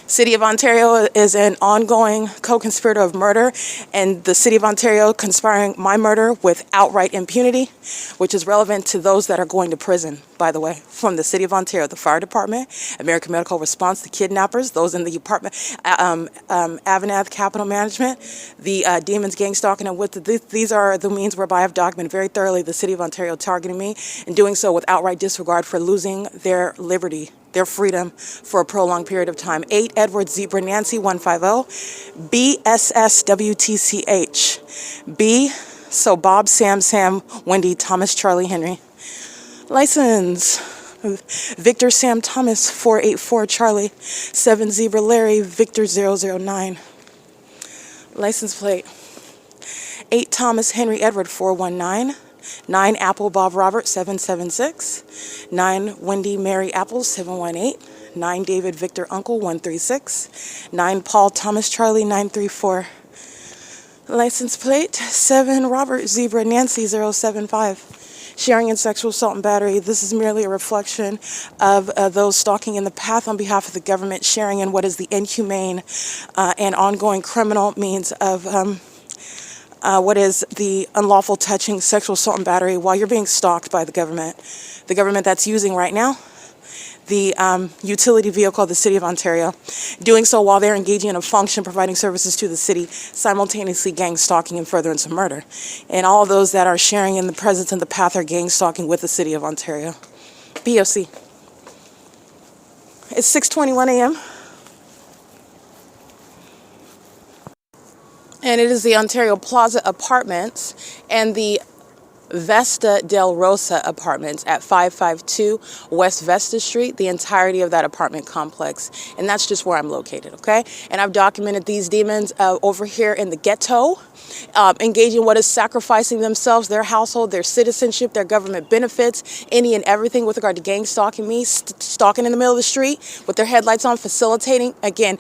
City of Ontario is an ongoing co-conspirator of murder, and the City of Ontario conspiring my murder with outright impunity, which is relevant to those that are going to prison, by the way, from the City of Ontario, the Fire Department, American Medical Response, the kidnappers, those in the department, Avanath Capital Management, the demons gang stalking, and these are the means whereby I've documented very thoroughly the City of Ontario targeting me, and doing so with outright disregard for losing their liberty, their freedom for a prolonged period of time. 8 Edward Zebra Nancy 150, BSSWTCH, B, so Bob, Sam, Wendy, Thomas, Charlie, Henry. License Victor Sam Thomas 484 Charlie, 7 Zebra Larry Victor 009. License plate 8 Thomas Henry Edward 419, 9 Apple Bob Robert 776, 9 Wendy Mary Apple 718, 9 David Victor Uncle 136, 9 Paul Thomas Charlie 934. License plate 7 Robert Zebra Nancy 075. Sharing in sexual assault and battery. This is merely a reflection of those stalking in the path on behalf of the government, sharing in what is the inhumane and ongoing criminal means of what is the unlawful touching, sexual assault and battery while you're being stalked by the government that's using right now the utility vehicle of the City of Ontario, doing so while they're engaging in a function providing services to the city, simultaneously gang stalking and furtherance of murder. And all of those that are sharing in the presence and the path are gang stalking with the City of Ontario. P.O.C. It's 6:21 a.m. And it is the Ontario Plaza Apartments and the Vesta Del Rosa Apartments at 552 West Vesta Street, the entirety of that apartment complex. And that's just where I'm located, okay? And I've documented these demons over here in the ghetto, engaging what is sacrificing themselves, their household, their citizenship, their government benefits, any and everything with regard to gang stalking me, stalking in the middle of the street with their headlights on, facilitating, again,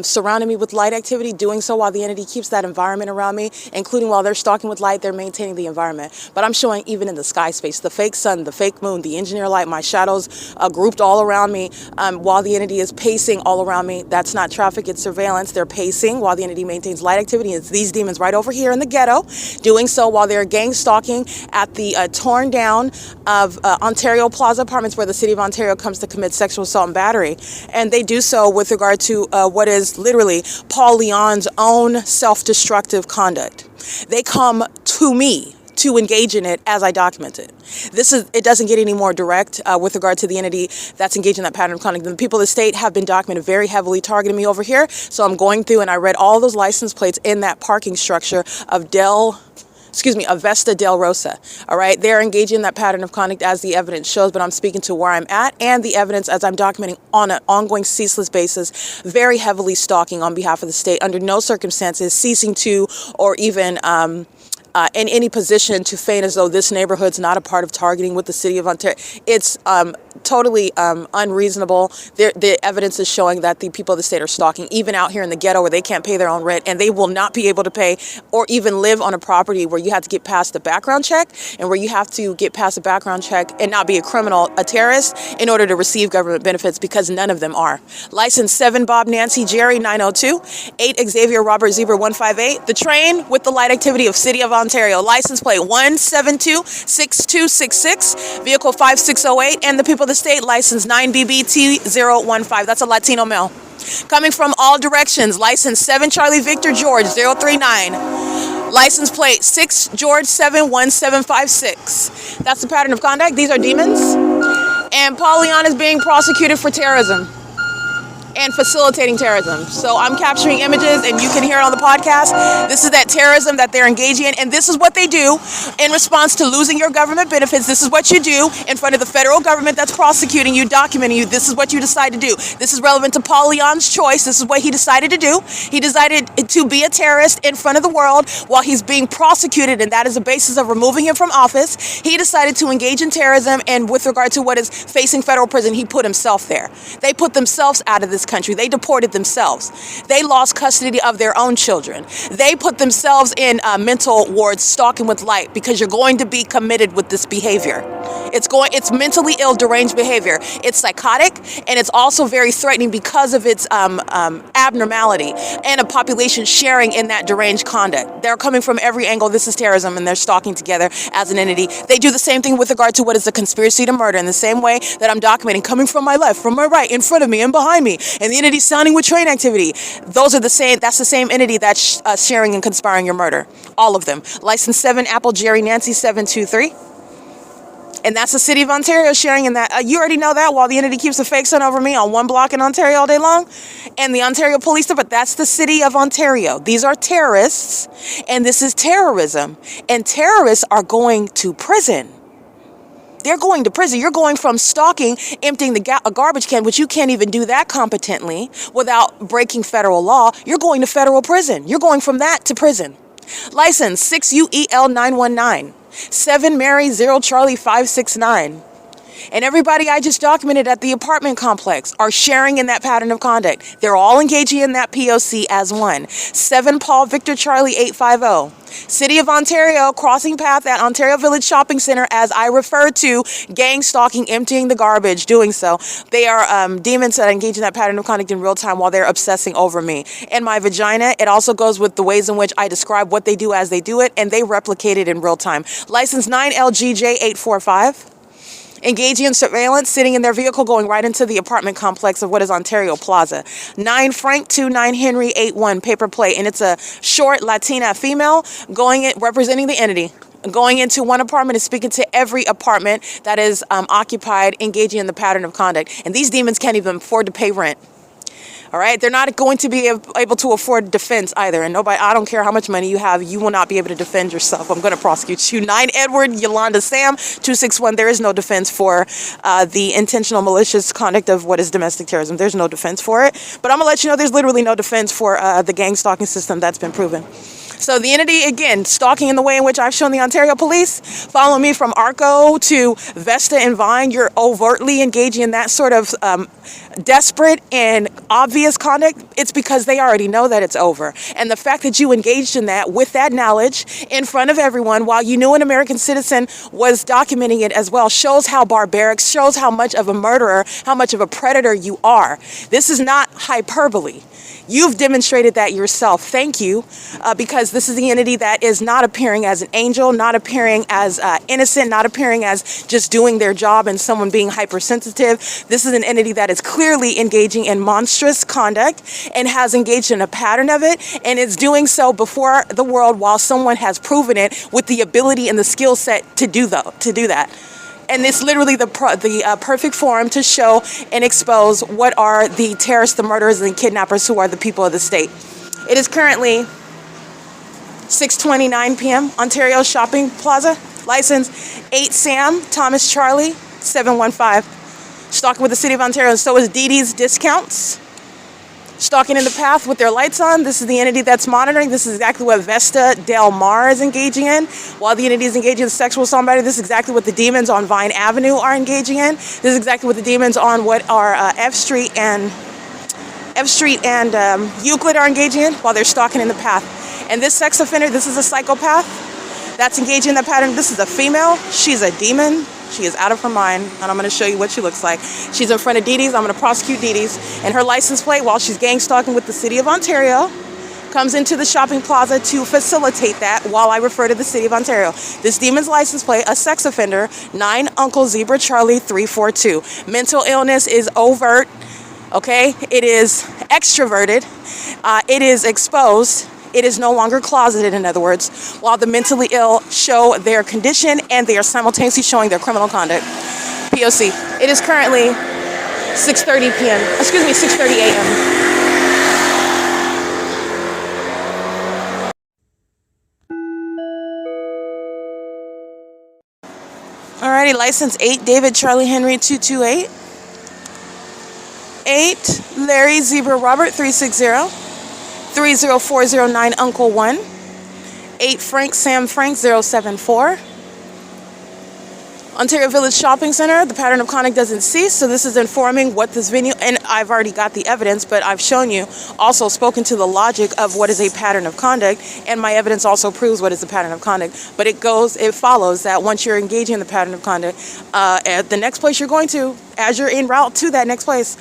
surrounding me with light activity, doing so while the entity keeps that environment around me, including while they're stalking with light, they're maintaining the environment. But I'm showing even in the sky space, the fake sun, the fake moon, the engineer light, my shadows grouped all around me while the entity is pacing all around me. That's not traffic, it's surveillance. They're pacing while the entity maintains light activity. It's these demons right over over here in the ghetto, doing so while they're gang stalking at the torn down of Ontario Plaza Apartments, where the City of Ontario comes to commit sexual assault and battery. And they do so with regard to what is literally Paul Leon's own self-destructive conduct. They come to me to engage in it as I document it. It doesn't get any more direct with regard to the entity that's engaged in that pattern of conduct. And the people of the state have been documented very heavily targeting me over here. So I'm going through and I read all those license plates in that parking structure of Vesta Del Rosa. All right. They're engaging in that pattern of conduct as the evidence shows, but I'm speaking to where I'm at and the evidence as I'm documenting on an ongoing ceaseless basis, very heavily stalking on behalf of the state, under no circumstances ceasing to or even in any position to feign as though this neighborhood's not a part of targeting with the City of Ontario. It's totally unreasonable. The evidence is showing that the people of the state are stalking, even out here in the ghetto where they can't pay their own rent, and they will not be able to pay or even live on a property where you have to get past the background check and where you have to get past the background check and not be a criminal, a terrorist, in order to receive government benefits, because none of them are. License 7 Bob Nancy Jerry 902, 8 Xavier Robert Zebra 158. The train with the light activity of City of Ontario. License plate 1726266, vehicle 5608, and the people of the state, license 9BBT015. That's a Latino male. Coming from all directions, license 7 Charlie Victor George 039. License plate 6 George 71756. That's the pattern of conduct. These are demons. And Paul Leon is being prosecuted for terrorism and facilitating terrorism. So I'm capturing images, and you can hear it on the podcast. This is that terrorism that they're engaging in, and this is what they do in response to losing your government benefits. This is what you do in front of the federal government that's prosecuting you, documenting you. This is what you decide to do. This is relevant to Paul Leon's choice. This is what he decided to do. He decided to be a terrorist in front of the world while he's being prosecuted, and that is the basis of removing him from office. He decided to engage in terrorism, and with regard to what is facing federal prison, he put himself there. They put themselves out of this country. They deported themselves. They lost custody of their own children. They put themselves in mental wards, stalking with light, because you're going to be committed with this behavior. It's mentally ill, deranged behavior. It's psychotic, and it's also very threatening because of its abnormality and a population sharing in that deranged conduct. They're coming from every angle. This is terrorism, and they're stalking together as an entity. They do the same thing with regard to what is a conspiracy to murder, in the same way that I'm documenting, coming from my left, from my right, in front of me, and behind me, and the entity sounding with train activity. Those are the same. That's the same entity that's sharing and conspiring your murder. All of them. License 7 Apple Jerry Nancy 723. And that's the City of Ontario sharing in that. You already know that, while the entity keeps a fake sun over me on one block in Ontario all day long. And the Ontario Police, but that's the City of Ontario. These are terrorists, and this is terrorism. And terrorists are going to prison. They're going to prison. You're going from stalking, emptying a garbage can, which you can't even do that competently without breaking federal law. You're going to federal prison. You're going from that to prison. License 6 UEL 919. 7 Mary 0 Charlie 569. And everybody I just documented at the apartment complex are sharing in that pattern of conduct. They're all engaging in that P.O.C. as one. 7 Paul Victor Charlie 850. City of Ontario, crossing path at Ontario Village Shopping Center, as I referred to, gang stalking, emptying the garbage, doing so. They are demons that engage in that pattern of conduct in real time while they're obsessing over me. And my vagina, it also goes with the ways in which I describe what they do as they do it, and they replicate it in real time. License 9LGJ 845. Engaging in surveillance, sitting in their vehicle, going right into the apartment complex of what is Ontario Plaza. 9 Frank 29 Henry 81 paper plate, and it's a short Latina female representing the entity, going into one apartment and speaking to every apartment that is occupied, engaging in the pattern of conduct. And these demons can't even afford to pay rent. All right, they're not going to be able to afford defense either. And nobody, I don't care how much money you have, you will not be able to defend yourself. I'm going to prosecute you. 9 Edward Yolanda Sam 261. There is no defense for the intentional malicious conduct of what is domestic terrorism. There's no defense for it. But I'm going to let you know there's literally no defense for the gang stalking system that's been proven. So the entity, again, stalking in the way in which I've shown the Ontario Police, following me from ARCO to Vesta and Vine, you're overtly engaging in that sort of desperate and obvious conduct, it's because they already know that it's over. And the fact that you engaged in that with that knowledge in front of everyone while you knew an American citizen was documenting it as well shows how barbaric, shows how much of a murderer, how much of a predator you are. This is not hyperbole. You've demonstrated that yourself. Thank you, because this is the entity that is not appearing as an angel, not appearing as innocent, not appearing as just doing their job and someone being hypersensitive. This is an entity that is clearly engaging in monstrous conduct and has engaged in a pattern of it, and is doing so before the world while someone has proven it with the ability and the skill set to do that. And it's literally the perfect forum to show and expose what are the terrorists, the murderers, and the kidnappers who are the people of the state. It is currently 6:29 p.m. Ontario Shopping Plaza. License 8 Sam Thomas Charlie 715. Stalking with the City of Ontario. And so is Dee Dee's Discounts. Stalking in the path with their lights on. This is the entity that's monitoring. This is exactly what Vesta Del Mar is engaging in. While the entity is engaging in sexual somebody, this is exactly what the demons on Vine Avenue are engaging in. This is exactly what the demons on what are F Street and Euclid are engaging in while they're stalking in the path. And this sex offender, this is a psychopath that's engaging in the pattern. This is a female. She's a demon. She is out of her mind, and I'm going to show you what she looks like. She's in front of Dee Dee's. I'm going to prosecute Dee Dee's. And her license plate, while she's gang stalking with the City of Ontario, comes into the shopping plaza to facilitate that while I refer to the City of Ontario. This demon's license plate, a sex offender, 9 Uncle Zebra Charlie 342. Mental illness is overt, okay? It is extroverted. It is exposed. It is no longer closeted, in other words, while the mentally ill show their condition and they are simultaneously showing their criminal conduct. P.O.C. It is currently 6:30 p.m. Excuse me, 6:30 a.m. Alrighty, license 8 David Charlie Henry 228. 8 Larry Zebra Robert 360. 30409 Uncle 1. 8 Frank Sam Frank 074. Ontario Village Shopping Center, the pattern of conduct doesn't cease, so this is informing what this venue, and I've already got the evidence, but I've shown you, also spoken to the logic of what is a pattern of conduct, and my evidence also proves what is a pattern of conduct. But it follows that once you're engaging in the pattern of conduct, at the next place you're going to, as you're en route to that next place,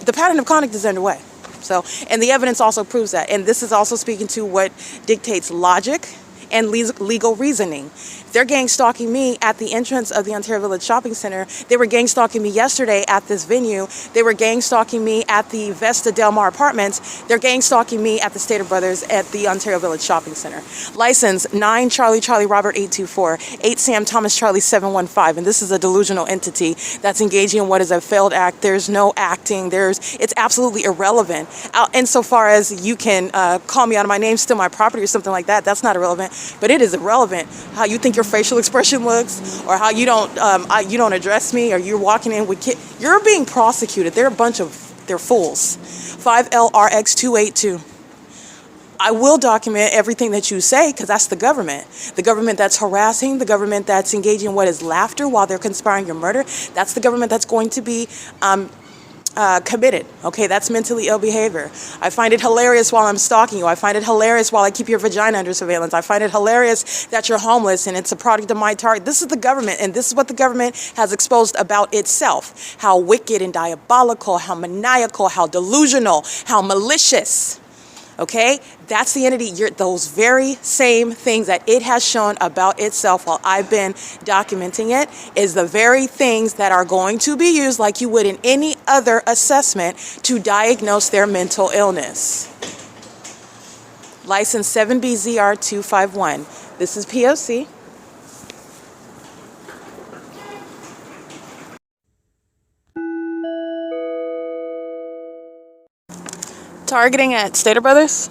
the pattern of conduct is underway. So, and the evidence also proves that. And this is also speaking to what dictates logic and legal reasoning. They're gang stalking me at the entrance of the Ontario Village Shopping Center. They were gang stalking me yesterday at this venue. They were gang stalking me at the Vesta Del Mar Apartments. They're gang stalking me at the Stater Brothers at the Ontario Village Shopping Center. License 9 Charlie Charlie Robert 824, 8 Sam Thomas Charlie 715. And this is a delusional entity that's engaging in what is a failed act. There's no acting. It's absolutely irrelevant. Insofar as you can call me out of my name, steal my property or something like that, that's not irrelevant. But it is irrelevant how you think your facial expression looks, or how you don't address me, or you're walking in with kids. You're being prosecuted. They're fools. 5LRX282. I will document everything that you say, because that's the government. The government that's harassing, the government that's engaging in what is laughter while they're conspiring your murder. That's the government that's going to be committed. Okay, that's mentally ill behavior. I find it hilarious while I'm stalking you. I find it hilarious while I keep your vagina under surveillance. I find it hilarious that you're homeless and it's a product of my target. This is the government, and this is what the government has exposed about itself. How wicked and diabolical, how maniacal, how delusional, how malicious. Okay, that's the entity. Those very same things that it has shown about itself while I've been documenting it is the very things that are going to be used, like you would in any other assessment, to diagnose their mental illness. License 7BZR251. This is P.O.C. Targeting at Stater Brothers.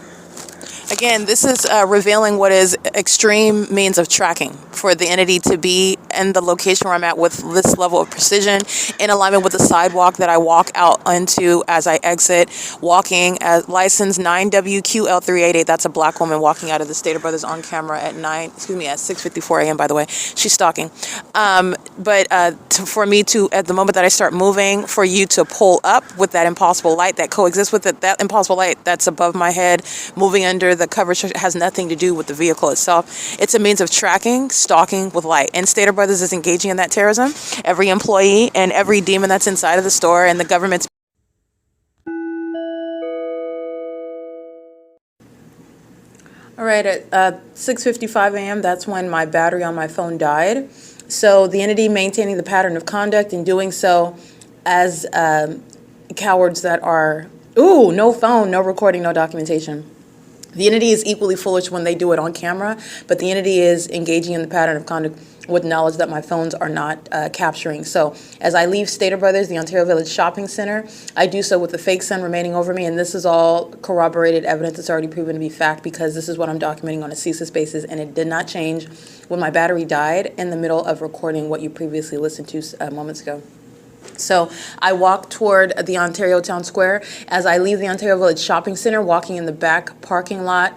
Again, this is revealing what is extreme means of tracking for the entity to be and the location where I'm at with this level of precision, in alignment with the sidewalk that I walk out onto as I exit, walking as license 9WQL388. That's a black woman walking out of the Stater Brothers on camera at 6:54 a.m. by the way. She's stalking. For me to, at the moment that I start moving, for you to pull up with that impossible light that coexists with it, that impossible light that's above my head, moving under the coverage, has nothing to do with the vehicle itself. It's a means of tracking, stalking with light. And Stater Brothers is engaging in that terrorism. Every employee and every demon that's inside of the store and the government's. All right, at 6:55 a.m., that's when my battery on my phone died. So the entity maintaining the pattern of conduct in doing so as cowards that are, no phone, no recording, no documentation. The entity is equally foolish when they do it on camera, but the entity is engaging in the pattern of conduct with knowledge that my phones are not capturing. So as I leave Stater Brothers, the Ontario Village Shopping Center, I do so with the fake sun remaining over me, and this is all corroborated evidence. It's already proven to be fact because this is what I'm documenting on a ceaseless basis, and it did not change when my battery died in the middle of recording what you previously listened to moments ago. So I walk toward the Ontario Town Square. As I leave the Ontario Village Shopping Center, walking in the back parking lot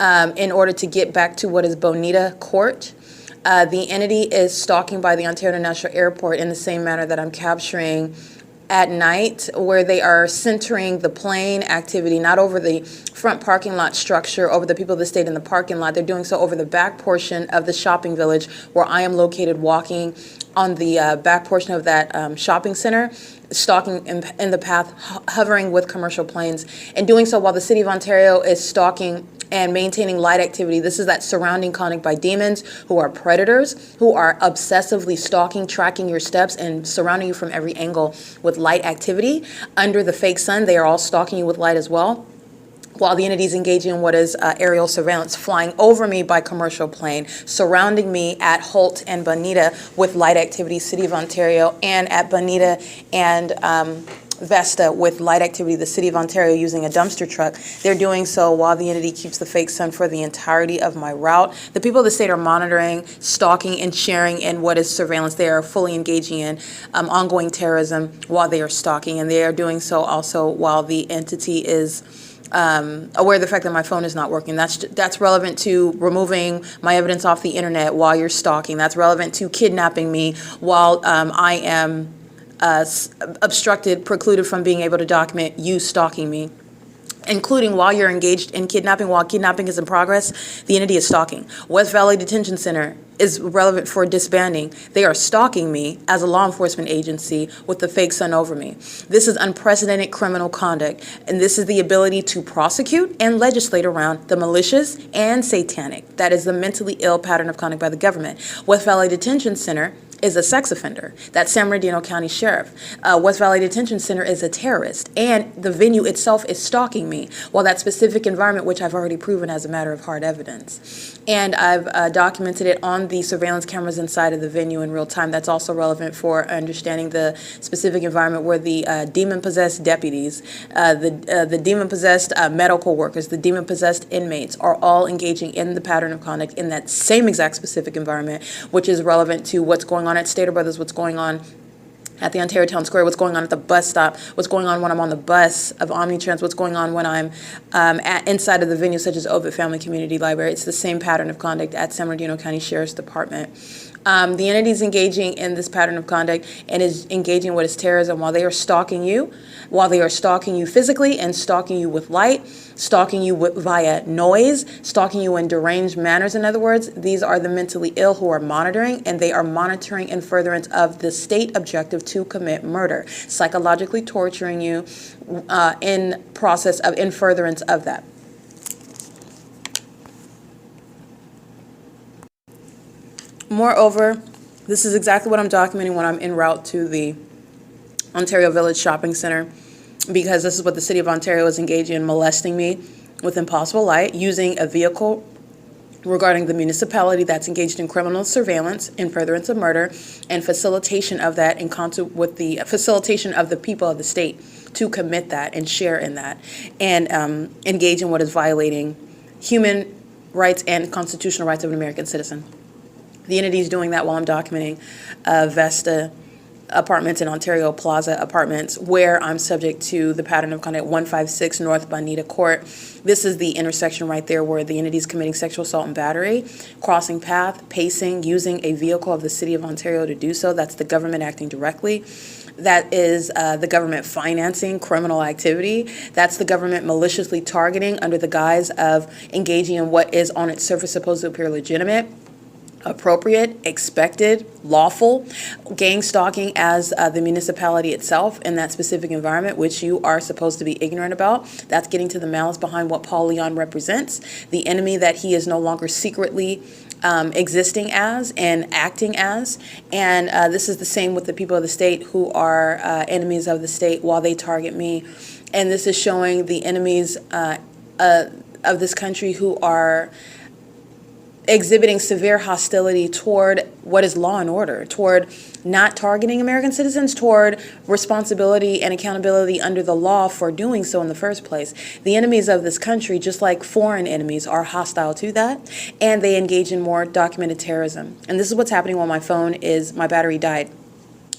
in order to get back to what is Bonita Court. The entity is stalking by the Ontario International Airport in the same manner that I'm capturing at night, where they are centering the plane activity, not over the front parking lot structure, over the people that stayed in the parking lot. They're doing so over the back portion of the shopping village where I am located, walking on the back portion of that shopping center, stalking in the path, hovering with commercial planes, and doing so while the City of Ontario is stalking and maintaining light activity. This is that surrounding conduct by demons who are predators, who are obsessively stalking, tracking your steps, and surrounding you from every angle with light activity. Under the fake sun, they are all stalking you with light as well, while the entity is engaging in what is aerial surveillance, flying over me by commercial plane, surrounding me at HOLT and Bonita with light activity, City of Ontario, and at Bonita and Vesta with light activity, the City of Ontario, using a dumpster truck. They're doing so while the entity keeps the fake sun for the entirety of my route. The people of the state are monitoring, stalking, and sharing in what is surveillance. They are fully engaging in ongoing terrorism while they are stalking, and they are doing so also while the entity is aware of the fact that my phone is not working. That's relevant to removing my evidence off the internet while you're stalking. That's relevant to kidnapping me while I am obstructed, precluded from being able to document you stalking me, including while you're engaged in kidnapping. While kidnapping is in progress, the entity is stalking. West Valley Detention Center is relevant for disbanding. They are stalking me as a law enforcement agency with the fake sun over me. This is unprecedented criminal conduct, and this is the ability to prosecute and legislate around the malicious and satanic. That is the mentally ill pattern of conduct by the government. West Valley Detention Center is a sex offender. That's San Bernardino County Sheriff. West Valley Detention Center is a terrorist, and the venue itself is stalking me, while that specific environment, which I've already proven as a matter of hard evidence. And I've documented it on the surveillance cameras inside of the venue in real time. That's also relevant for understanding the specific environment where the demon-possessed deputies, the demon-possessed medical workers, the demon-possessed inmates are all engaging in the pattern of conduct in that same exact specific environment, which is relevant to what's going on at Stater Brothers, what's going on at the Ontario Town Square, what's going on at the bus stop, what's going on when I'm on the bus of Omnitrans, what's going on when I'm inside of the venue such as OVITT Family Community Library. It's the same pattern of conduct at San Bernardino County Sheriff's Department. The entity is engaging in this pattern of conduct and is engaging what is terrorism while they are stalking you, physically and stalking you with light, stalking you via noise, stalking you in deranged manners. In other words, these are the mentally ill who are monitoring, and they are monitoring in furtherance of the state objective to commit murder, psychologically torturing you in furtherance of that. Moreover, this is exactly what I'm documenting when I'm en route to the Ontario Village Shopping Center, because this is what the City of Ontario is engaging in, molesting me with impossible light, using a vehicle regarding the municipality that's engaged in criminal surveillance in furtherance of murder and facilitation of that in concert with the facilitation of the people of the state to commit that and share in that and engage in what is violating human rights and constitutional rights of an American citizen. The entity is doing that while I'm documenting Vesta Apartments and Ontario Plaza Apartments, where I'm subject to the pattern of conduct 156 North Bonita Court. This is the intersection right there where the entity is committing sexual assault and battery, crossing path, pacing, using a vehicle of the City of Ontario to do so. That's the government acting directly. That is the government financing criminal activity. That's the government maliciously targeting under the guise of engaging in what is on its surface supposed to appear legitimate, appropriate, expected, lawful, gang stalking as the municipality itself in that specific environment, which you are supposed to be ignorant about. That's getting to the malice behind what Paul Leon represents, the enemy that he is no longer secretly existing as and acting as. And this is the same with the people of the state who are enemies of the state while they target me. And this is showing the enemies of this country who are exhibiting severe hostility toward what is law and order, toward not targeting American citizens, toward responsibility and accountability under the law for doing so in the first place. The enemies of this country, just like foreign enemies, are hostile to that, and they engage in more documented terrorism. And this is what's happening while my battery died.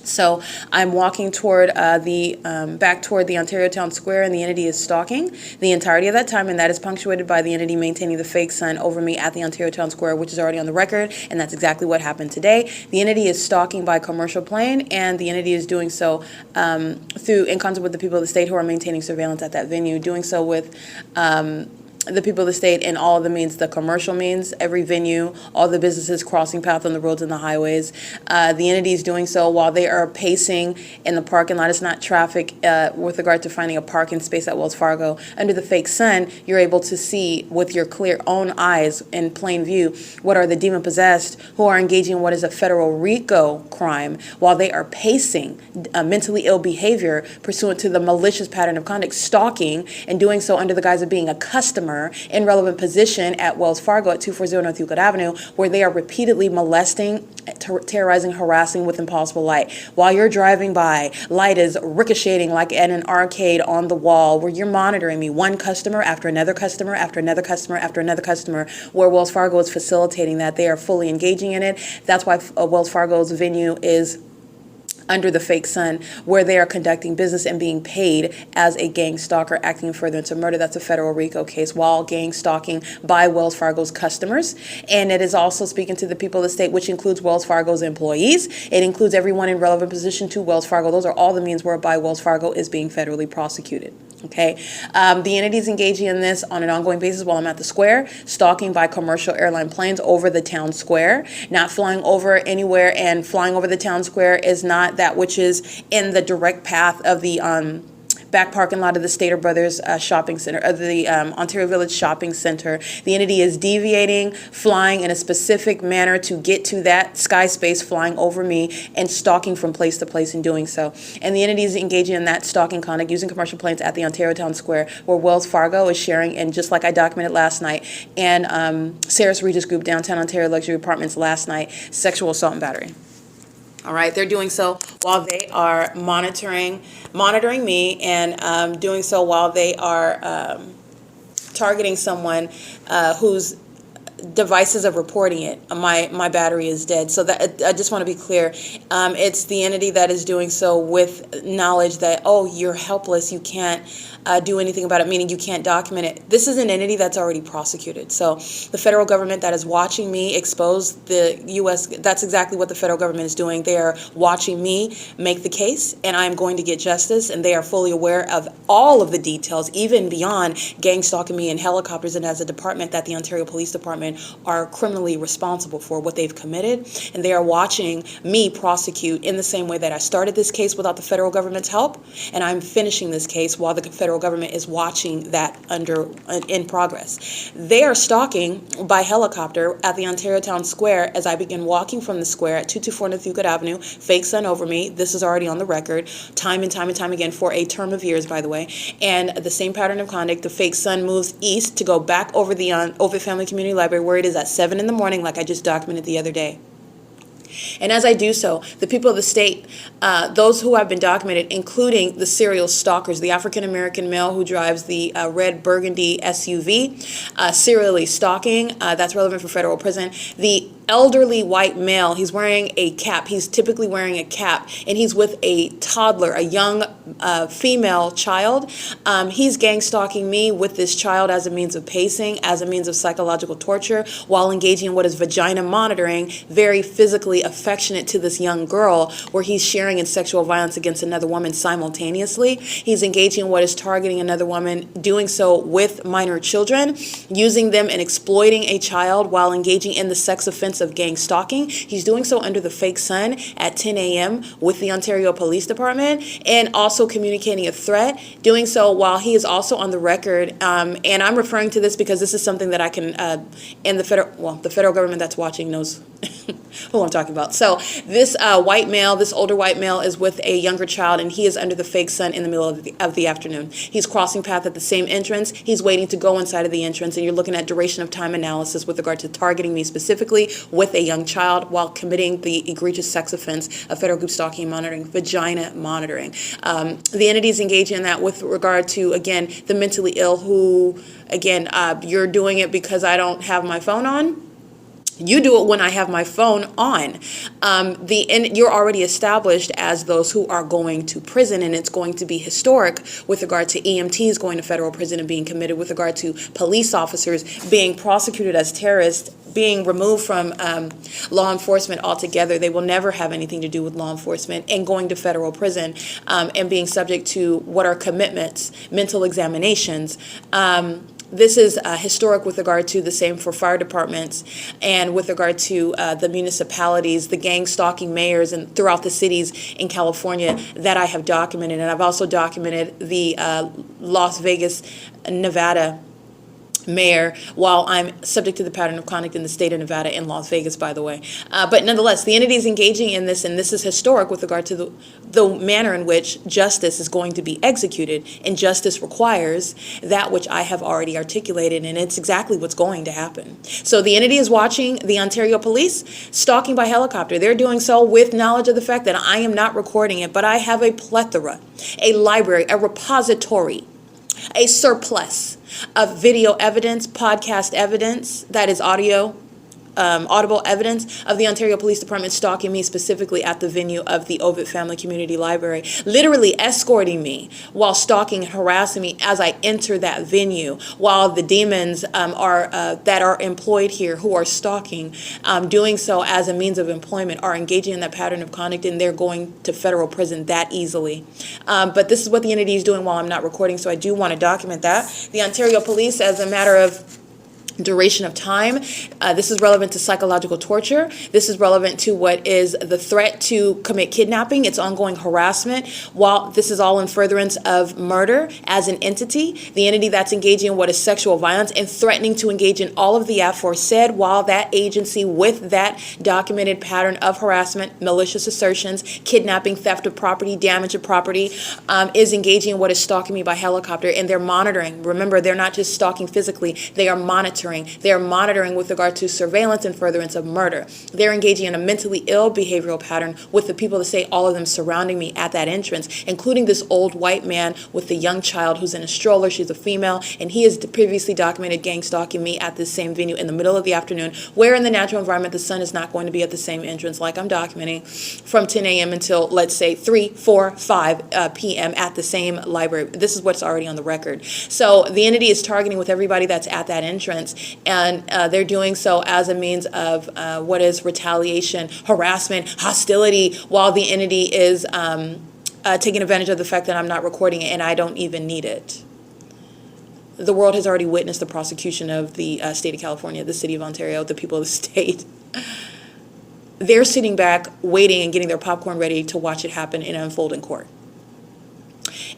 So I'm walking toward back toward the Ontario Town Square, and the entity is stalking the entirety of that time, and that is punctuated by the entity maintaining the fake sun over me at the Ontario Town Square, which is already on the record, and that's exactly what happened today. The entity is stalking by commercial plane, and the entity is doing so in concert with the people of the state who are maintaining surveillance at that venue, doing so with the people of the state and all of the means, the commercial means, every venue, all the businesses crossing path on the roads and the highways. The entity is doing so while they are pacing in the parking lot. It's not traffic with regard to finding a parking space at Wells Fargo. Under the fake sun, you're able to see with your clear own eyes in plain view what are the demon-possessed who are engaging in what is a federal RICO crime while they are pacing mentally ill behavior pursuant to the malicious pattern of conduct, stalking, and doing so under the guise of being a customer in relevant position at Wells Fargo at 240 North Euclid Avenue, where they are repeatedly molesting, terrorizing, harassing with impossible light. While you're driving by, light is ricocheting like at an arcade on the wall, where you're monitoring me, one customer after another customer after another customer after another customer, where Wells Fargo is facilitating that. They are fully engaging in it. That's why Wells Fargo's venue is under the fake sun, where they are conducting business and being paid as a gang stalker acting in furtherance of murder. That's a federal RICO case, while gang stalking by Wells Fargo's customers. And it is also speaking to the people of the state, which includes Wells Fargo's employees. It includes everyone in relevant position to Wells Fargo. Those are all the means whereby Wells Fargo is being federally prosecuted. Okay, the entity is engaging in this on an ongoing basis while I'm at the square, stalking by commercial airline planes over the town square, not flying over anywhere, and flying over the town square is not that which is in the direct path of the back parking lot of the Stater Brothers shopping center, of the Ontario Village Shopping Center. The entity is deviating, flying in a specific manner to get to that sky space, flying over me and stalking from place to place in doing so. And the entity is engaging in that stalking conduct using commercial planes at the Ontario Town Square, where Wells Fargo is sharing, and just like I documented last night, and Sarah's Regis Group Downtown Ontario Luxury Apartments last night, sexual assault and battery. All right, they're doing so while they are monitoring me, and doing so while they are targeting someone whose devices of reporting it. My battery is dead. So that I just want to be clear. It's the entity that is doing so with knowledge that, oh, you're helpless. You can't do anything about it, meaning you can't document it. This is an entity that's already prosecuted. So the federal government that is watching me expose the U.S., that's exactly what the federal government is doing. They are watching me make the case, and I'm going to get justice, and they are fully aware of all of the details, even beyond gang stalking me in helicopters, and as a department that the Ontario Police Department are criminally responsible for what they've committed, and they are watching me prosecute in the same way that I started this case without the federal government's help, and I'm finishing this case while the federal government is watching that in progress. They are stalking by helicopter at the Ontario Town Square as I begin walking from the square at 224 North Euclid Avenue, fake sun over me. This is already on the record, time and time and time again, for a term of years, by the way, and the same pattern of conduct. The fake sun moves east to go back over the OVITT Family Community Library, where it is at 7 in the morning, like I just documented the other day. And as I do so, the people of the state, those who have been documented, including the serial stalkers, the African-American male who drives the red burgundy SUV, serially stalking, that's relevant for federal prison, the elderly white male. He's wearing a cap. He's typically wearing a cap, and he's with a toddler, a young female child. He's gang stalking me with this child as a means of pacing, as a means of psychological torture, while engaging in what is vagina monitoring, very physically affectionate to this young girl, where he's sharing in sexual violence against another woman simultaneously. He's engaging in what is targeting another woman, doing so with minor children, using them and exploiting a child while engaging in the sex offense of gang stalking. He's doing so under the fake sun at 10 a.m. with the Ontario Police Department, and also communicating a threat, doing so while he is also on the record, and I'm referring to this because this is something that I can, and the federal government that's watching knows who I'm talking about. So this white male, this older white male, is with a younger child, and he is under the fake sun in the middle of the afternoon. He's crossing path at the same entrance. He's waiting to go inside of the entrance, and you're looking at duration of time analysis with regard to targeting me specifically with a young child while committing the egregious sex offense of federal group stalking and monitoring, vagina monitoring. The entities engaging in that with regard to, again, the mentally ill who, again, you're doing it because I don't have my phone on. You do it when I have my phone on. You're already established as those who are going to prison, and it's going to be historic with regard to EMTs going to federal prison and being committed, with regard to police officers being prosecuted as terrorists, being removed from law enforcement altogether. They will never have anything to do with law enforcement, and going to federal prison and being subject to what are commitments, mental examinations. This is historic with regard to the same for fire departments, and with regard to the municipalities, the gang stalking mayors and throughout the cities in California that I have documented. And I've also documented the Las Vegas, Nevada mayor, while I'm subject to the pattern of conduct in the state of Nevada and Las Vegas, by the way. But nonetheless, the entities engaging in this, and this is historic with regard to the manner in which justice is going to be executed, and justice requires that which I have already articulated, and it's exactly what's going to happen. So the entity is watching the Ontario Police stalking by helicopter. They're doing so with knowledge of the fact that I am not recording it, but I have a plethora, a library, a repository, a surplus of video evidence, podcast evidence, that is audio, audible evidence of the Ontario Police Department stalking me specifically at the venue of the OVITT Family Community Library, literally escorting me while stalking and harassing me as I enter that venue, while the demons that are employed here who are stalking, doing so as a means of employment, are engaging in that pattern of conduct, and they're going to federal prison that easily. But this is what the entity is doing while I'm not recording, so I do want to document that. The Ontario Police, as a matter of duration of time, this is relevant to psychological torture. This is relevant to what is the threat to commit kidnapping. It's ongoing harassment. While this is all in furtherance of murder as an entity, the entity that's engaging in what is sexual violence and threatening to engage in all of the aforesaid, while that agency with that documented pattern of harassment, malicious assertions, kidnapping, theft of property, damage of property, is engaging in what is stalking me by helicopter, and they're monitoring. Remember, they're not just stalking physically, they are monitoring. They are monitoring with regard to surveillance and furtherance of murder. They're engaging in a mentally ill behavioral pattern with the people that say all of them surrounding me at that entrance, including this old white man with the young child who's in a stroller. She's a female, and he has previously documented gang stalking me at this same venue in the middle of the afternoon, where in the natural environment the sun is not going to be at the same entrance like I'm documenting, from 10 a.m. until, let's say, 3, 4, 5 p.m. at the same library. This is what's already on the record. So the entity is targeting with everybody that's at that entrance, and they're doing so as a means of what is retaliation, harassment, hostility, while the entity is taking advantage of the fact that I'm not recording it and I don't even need it. The world has already witnessed the prosecution of the state of California, the city of Ontario, the people of the state. They're sitting back, waiting and getting their popcorn ready to watch it happen and unfold in court.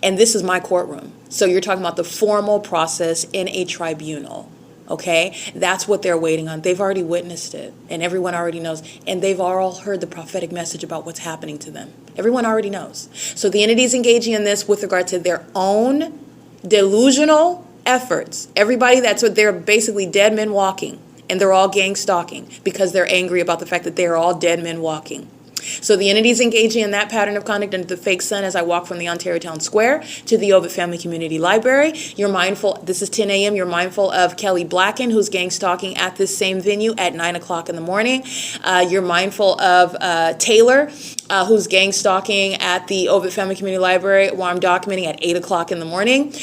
And this is my courtroom. So you're talking about the formal process in a tribunal. Okay, that's what they're waiting on. They've already witnessed it, and everyone already knows, and they've all heard the prophetic message about what's happening to them. Everyone already knows. So the entities engaging in this with regard to their own delusional efforts. Everybody, that's what they're basically dead men walking, and they're all gang stalking because they're angry about the fact that they're all dead men walking. So the entity is engaging in that pattern of conduct under the fake sun as I walk from the Ontario Town Square to the OVITT Family Community Library. You're mindful, this is 10 a.m., you're mindful of Kelly Blacken, who's gang stalking at this same venue at 9 o'clock in the morning. You're mindful of Taylor, who's gang stalking at the OVITT Family Community Library, while I'm documenting at 8 o'clock in the morning.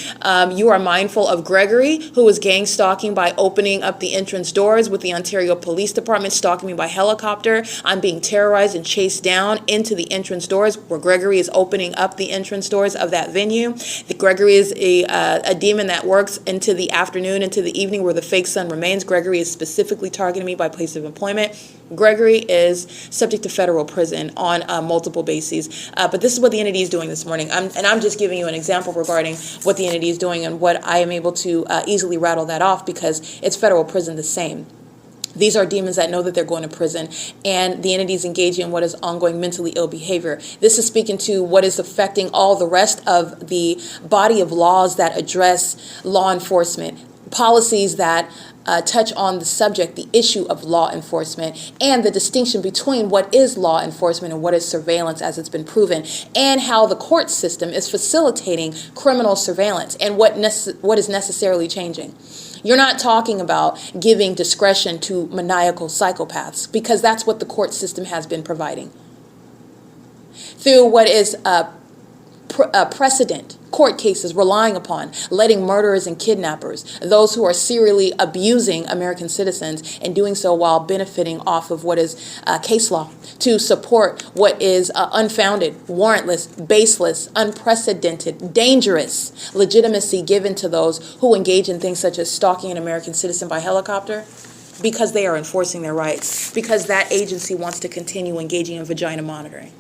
You are mindful of Gregory, who is gang stalking by opening up the entrance doors with the Ontario Police Department stalking me by helicopter. I'm being terrorized and chased down into the entrance doors where Gregory is opening up the entrance doors of that venue. Gregory is a demon that works into the afternoon, into the evening where the fake sun remains. Gregory is specifically targeting me by place of employment. Gregory is subject to federal prison on multiple bases. But this is what the entity is doing this morning. And I'm just giving you an example regarding what the entity is doing and what I am able to easily rattle that off because it's federal prison the same. These are demons that know that they're going to prison, and the entity is engaging in what is ongoing mentally ill behavior. This is speaking to what is affecting all the rest of the body of laws that address law enforcement, policies that touch on the subject, the issue of law enforcement, and the distinction between what is law enforcement and what is surveillance as it's been proven, and how the court system is facilitating criminal surveillance and what is necessarily changing. You're not talking about giving discretion to maniacal psychopaths because that's what the court system has been providing. Through what is precedent, court cases relying upon letting murderers and kidnappers, those who are serially abusing American citizens and doing so while benefiting off of what is case law, to support what is unfounded, warrantless, baseless, unprecedented, dangerous legitimacy given to those who engage in things such as stalking an American citizen by helicopter because they are enforcing their rights, because that agency wants to continue engaging in vagina monitoring.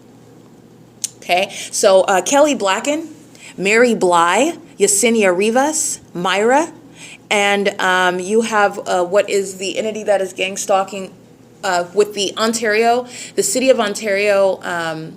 Okay, so Kelly Blacken, Mary Bly, Yesenia Rivas, Myra, and you have what is the entity that is gang stalking with the City of Ontario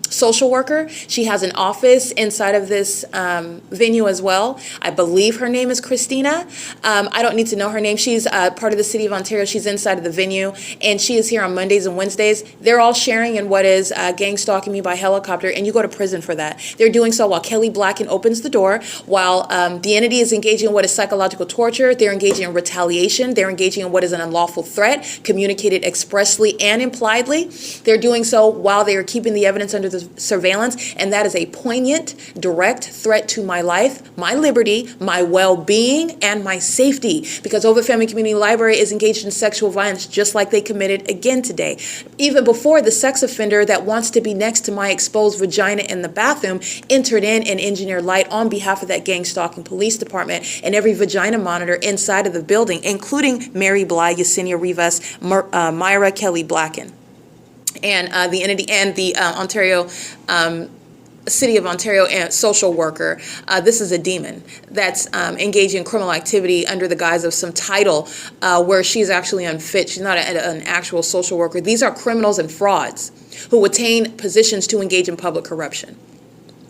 social worker. She has an office inside of this venue as well. I believe her name is Christina. I don't need to know her name. She's part of the City of Ontario. She's inside of the venue, and she is here on Mondays and Wednesdays. They're all sharing in what is gang stalking me by helicopter, and you go to prison for that. They're doing so while Kelly Blacken opens the door, while the entity is engaging in what is psychological torture. They're engaging in retaliation. They're engaging in what is an unlawful threat, communicated expressly and impliedly. They're doing so while they are keeping the evidence under the surveillance, and that is a poignant, direct threat to my life, my liberty, my well-being, and my safety, because OVITT Family Community Library is engaged in sexual violence just like they committed again today. Even before the sex offender that wants to be next to my exposed vagina in the bathroom entered in and engineered light on behalf of that gang stalking police department and every vagina monitor inside of the building, including Mary Bly, Yesenia Rivas, Myra Kelly Blacken, and the entity and the Ontario City of Ontario and social worker. This is a demon that's engaging in criminal activity under the guise of some title where she's actually unfit. She's not an actual social worker. These are criminals and frauds who attain positions to engage in public corruption.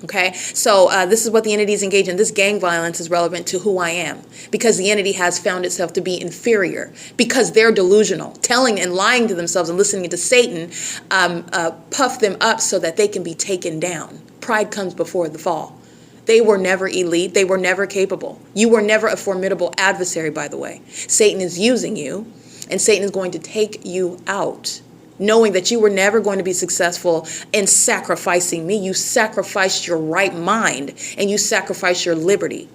Okay, so this is what the entity is engaged in. This gang violence is relevant to who I am because the entity has found itself to be inferior because they're delusional, telling and lying to themselves and listening to Satan puff them up so that they can be taken down. Pride comes before the fall. They were never elite. They were never capable. You were never a formidable adversary, by the way. Satan is using you, and Satan is going to take you out, knowing that you were never going to be successful in sacrificing me. You sacrificed your right mind, and you sacrificed your liberty.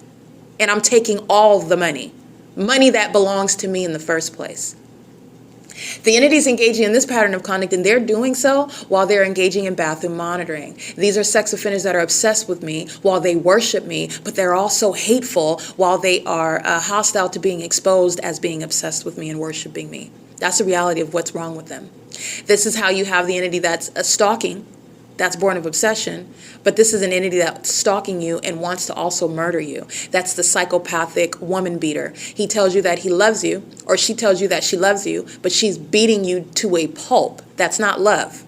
And I'm taking all the money that belongs to me in the first place. The entity is engaging in this pattern of conduct, and they're doing so while they're engaging in bathroom monitoring. These are sex offenders that are obsessed with me while they worship me, but they're also hateful while they are hostile to being exposed as being obsessed with me and worshiping me. That's the reality of what's wrong with them. This is how you have the entity that's stalking, that's born of obsession, but this is an entity that's stalking you and wants to also murder you. That's the psychopathic woman beater. He tells you that he loves you, or she tells you that she loves you, but she's beating you to a pulp. That's not love.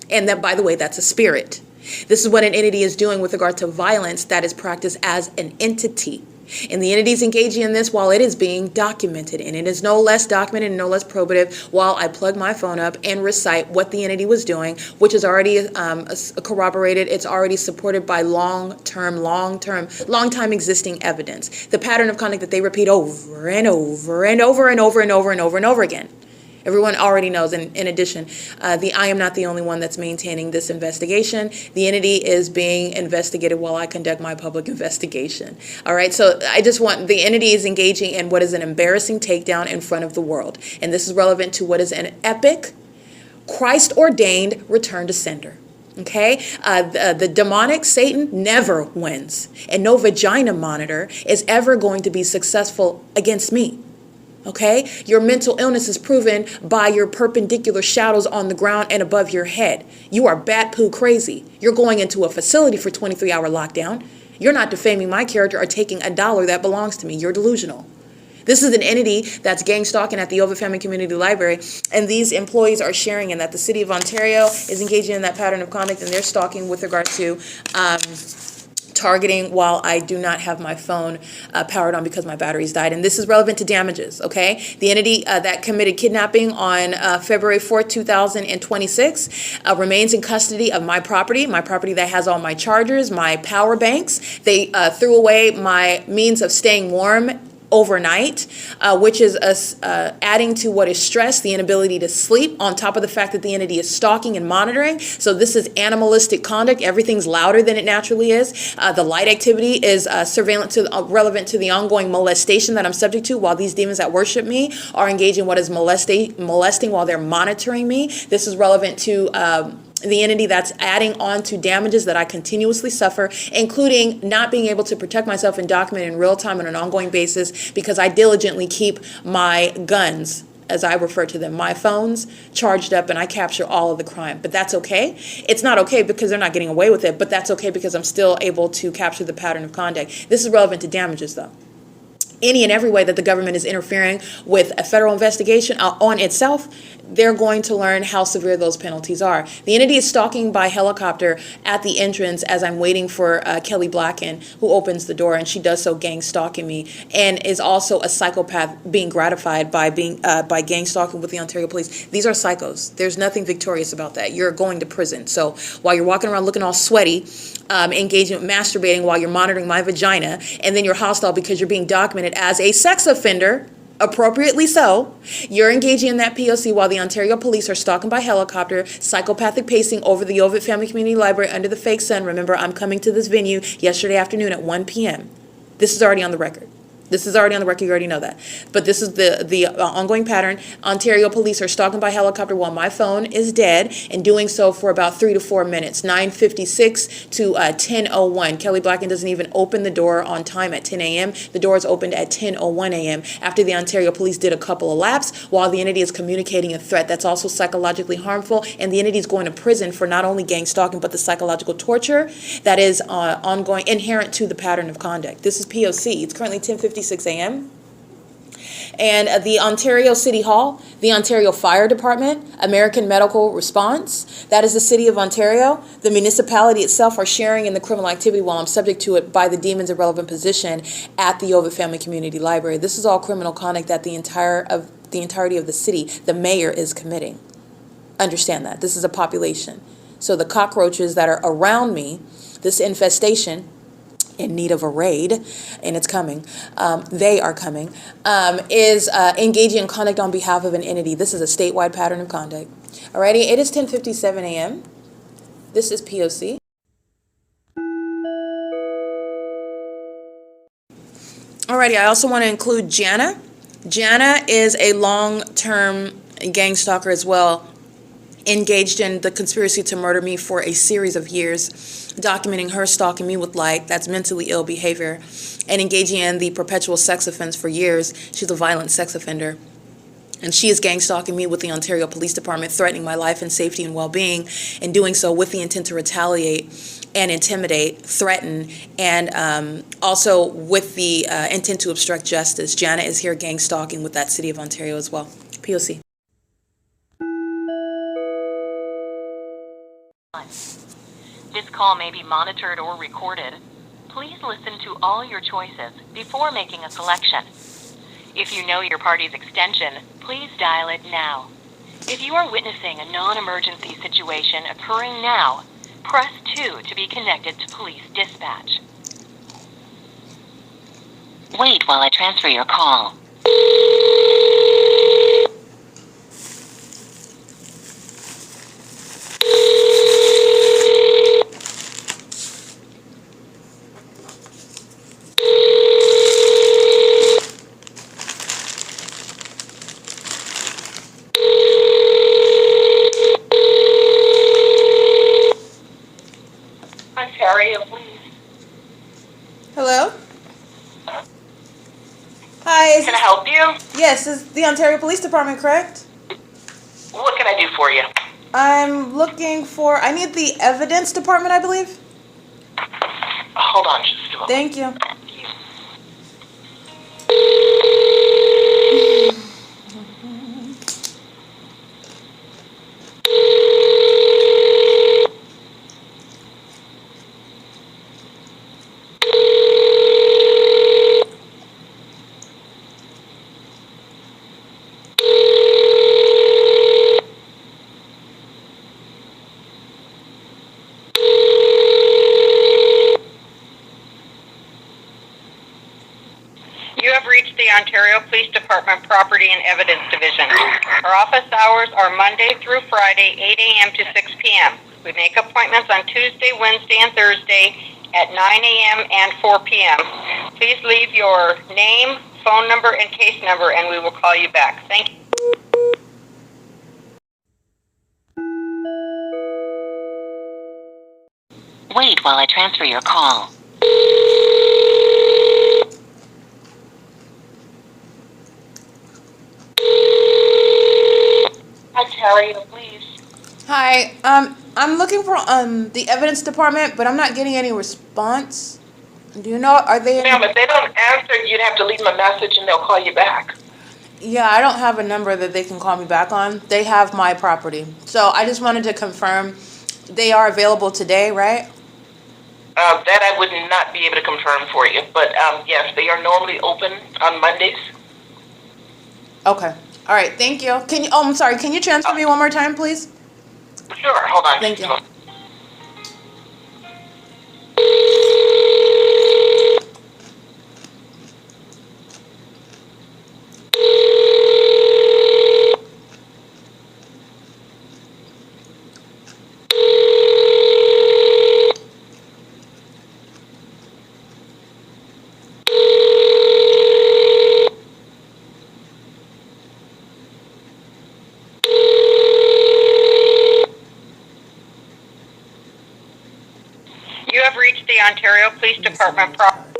And that, by the way, that's a spirit. This is what an entity is doing with regard to violence that is practiced as an entity. And the entity is engaging in this while it is being documented. And it is no less documented and no less probative while I plug my phone up and recite what the entity was doing, which is already corroborated. It's already supported by long-time existing evidence. The pattern of conduct that they repeat over and over and over and over and over and over and over again. Everyone already knows. And in addition, I am not the only one that's maintaining this investigation. The entity is being investigated while I conduct my public investigation. All right, so the entity is engaging in what is an embarrassing takedown in front of the world. And this is relevant to what is an epic, Christ-ordained return to sender. Okay, the demonic Satan never wins. And no vagina monitor is ever going to be successful against me. Okay, your mental illness is proven by your perpendicular shadows on the ground and above your head. You are bat poo crazy. You're going into a facility for 23-hour lockdown. You're not defaming my character or taking $1 that belongs to me. You're delusional. This is an entity that's gang stalking at the OVITT Family Community Library, and these employees are sharing in that the City of Ontario is engaging in that pattern of conduct, and they're stalking with regard to targeting while I do not have my phone powered on because my batteries died. And this is relevant to damages, okay? The entity that committed kidnapping on February 4th, 2026 remains in custody of my property that has all my chargers, my power banks. They threw away my means of staying warm overnight, which is adding to what is stress, the inability to sleep, on top of the fact that the entity is stalking and monitoring. So this is animalistic conduct. Everything's louder than it naturally is. The light activity is relevant to the ongoing molestation that I'm subject to while these demons that worship me are engaged in what is molesting while they're monitoring me. This is relevant to the entity that's adding on to damages that I continuously suffer, including not being able to protect myself and document in real time on an ongoing basis because I diligently keep my guns, as I refer to them, my phones, charged up, and I capture all of the crime. But that's okay. It's not okay because they're not getting away with it, but that's okay because I'm still able to capture the pattern of conduct. This is relevant to damages, though. Any and every way that the government is interfering with a federal investigation on itself, they're going to learn how severe those penalties are. The entity is stalking by helicopter at the entrance as I'm waiting for Kelly Blacken, who opens the door, and she does so gang stalking me, and is also a psychopath being gratified by gang stalking with the Ontario Police. These are psychos. There's nothing victorious about that. You're going to prison. So while you're walking around looking all sweaty, engaging, masturbating while you're monitoring my vagina, and then you're hostile because you're being documented as a sex offender, appropriately so, you're engaging in that P.O.C. while the Ontario Police are stalking by helicopter, psychopathic pacing over the OVITT Family Community Library under the fake sun. Remember, I'm coming to this venue yesterday afternoon at 1 p.m. This is already on the record. This is already on the record. You already know that. But this is the ongoing pattern. Ontario Police are stalking by helicopter while my phone is dead, and doing so for about 3 to 4 minutes, 9:56 to 10:01. Kelly Blacken doesn't even open the door on time at 10 a.m. The door is opened at 10:01 a.m. after the Ontario Police did a couple of laps while the entity is communicating a threat that's also psychologically harmful, and the entity is going to prison for not only gang stalking but the psychological torture that is ongoing, inherent to the pattern of conduct. This is P.O.C. It's currently 10:56 a.m. And the Ontario City Hall, the Ontario Fire Department, American Medical Response, that is the City of Ontario, the municipality itself are sharing in the criminal activity while I'm subject to it by the demons of relevant position at the OVITT Family Community Library. This is all criminal conduct that the entirety of the city, the mayor, is committing. Understand that. This is a population. So the cockroaches that are around me, this infestation, in need of a raid, and it's coming, they are coming, is engaging in conduct on behalf of an entity. This is a statewide pattern of conduct. Alrighty, it is 10:57 a.m. This is P.O.C. Alrighty, I also want to include Jana. Jana is a long-term gang stalker as well, engaged in the conspiracy to murder me for a series of years, documenting her stalking me with light, that's mentally ill behavior, and engaging in the perpetual sex offense for years. She's a violent sex offender. And she is gang stalking me with the Ontario Police Department, threatening my life and safety and well-being, and doing so with the intent to retaliate and intimidate, threaten, and also with the intent to obstruct justice. Jana is here gang stalking with that City of Ontario as well. P.O.C. This call may be monitored or recorded. Please listen to all your choices before making a selection. If you know your party's extension, please dial it now. If you are witnessing a non-emergency situation occurring now, press 2 to be connected to police dispatch. Wait while I transfer your call. Ontario, please. Hello? Hi. Can I help you? Yes, is the Ontario Police Department correct? What can I do for you? I'm looking for, I need the evidence department, I believe. Hold on just a moment. Thank you. You have reached the Ontario Police Department Property and Evidence Division. Our office hours are Monday through Friday, 8 a.m. to 6 p.m. We make appointments on Tuesday, Wednesday, and Thursday at 9 a.m. and 4 p.m. Please leave your name, phone number, and case number, and we will call you back. Thank you. Wait while I transfer your call. Ontario, please. Hi, I'm looking for the evidence department, but I'm not getting any response. Do you know, are they? Ma'am, if they don't answer, you'd have to leave them a message and they'll call you back. Yeah, I don't have a number that they can call me back on. They have my property. So I just wanted to confirm they are available today, right? That I would not be able to confirm for you, but yes, they are normally open on Mondays. Okay. All right, thank you. Can you, oh, I'm sorry, can you transfer me one more time, please? Sure, hold on. Thank you. You have reached the Ontario Police Department Property.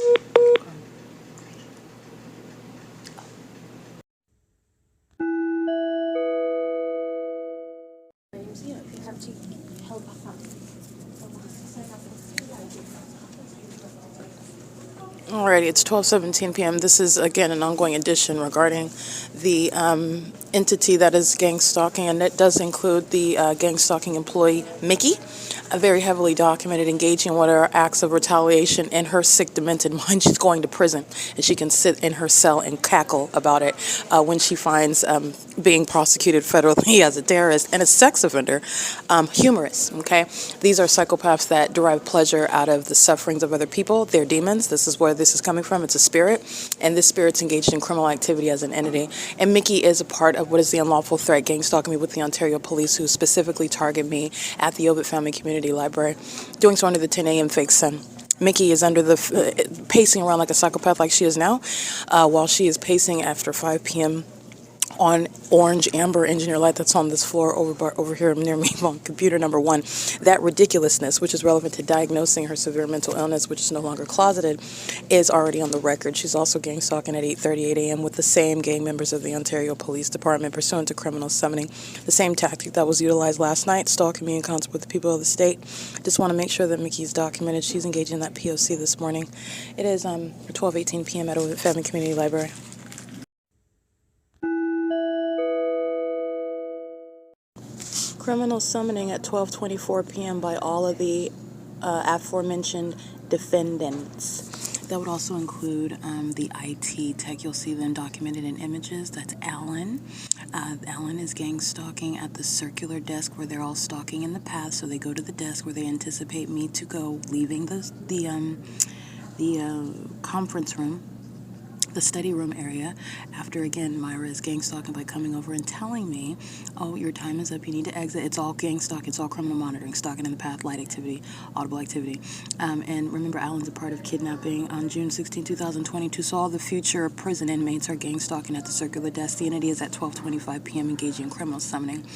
Alrighty, it's 12:17 p.m. This is, again, an ongoing edition regarding the entity that is gang stalking, and it does include the gang stalking employee, Mickey, a very heavily documented, engaging in what are acts of retaliation. In her sick, demented mind, she's going to prison, and she can sit in her cell and cackle about it when she finds being prosecuted federally as a terrorist and a sex offender humorous, okay? These are psychopaths that derive pleasure out of the sufferings of other people. They're demons. This is where this is coming from. It's a spirit, and this spirit's engaged in criminal activity as an entity. And Mickey is a part of what is the unlawful threat gang stalking me with the Ontario Police, who specifically target me at the OVITT Family Community Library, doing so under the 10 a.m. fake sun. Mickey is under the pacing around like a psychopath like she is now, while she is pacing after 5 p.m. on orange amber engineer light that's on this floor over here near me on computer number 1. That ridiculousness, which is relevant to diagnosing her severe mental illness, which is no longer closeted, is already on the record. She's also gang stalking at 8:38 a.m. with the same gang members of the Ontario Police Department pursuant to criminal summoning. The same tactic that was utilized last night, stalking me in concert with the people of the state. Just want to make sure that Mickey's documented. She's engaged in that P.O.C. this morning. It is 12:18 p.m. at OVITT Family Community Library. Criminal summoning at 12:24 p.m. by all of the aforementioned defendants. That would also include the IT tech. You'll see them documented in images. That's Alan. Alan is gang stalking at the circular desk where they're all stalking in the past. So they go to the desk where they anticipate me to go, leaving the conference room, the study room area, after again Myra is gang stalking by coming over and telling me, oh, your time is up, you need to exit. It's all gang stalk, it's all criminal monitoring, stalking in the path, light activity, audible activity. And remember, Alan's a part of kidnapping on June 16, 2022. So all the future prison inmates are gang stalking at the circular desk. The entity is at 12:25 p.m. engaging in criminal summoning.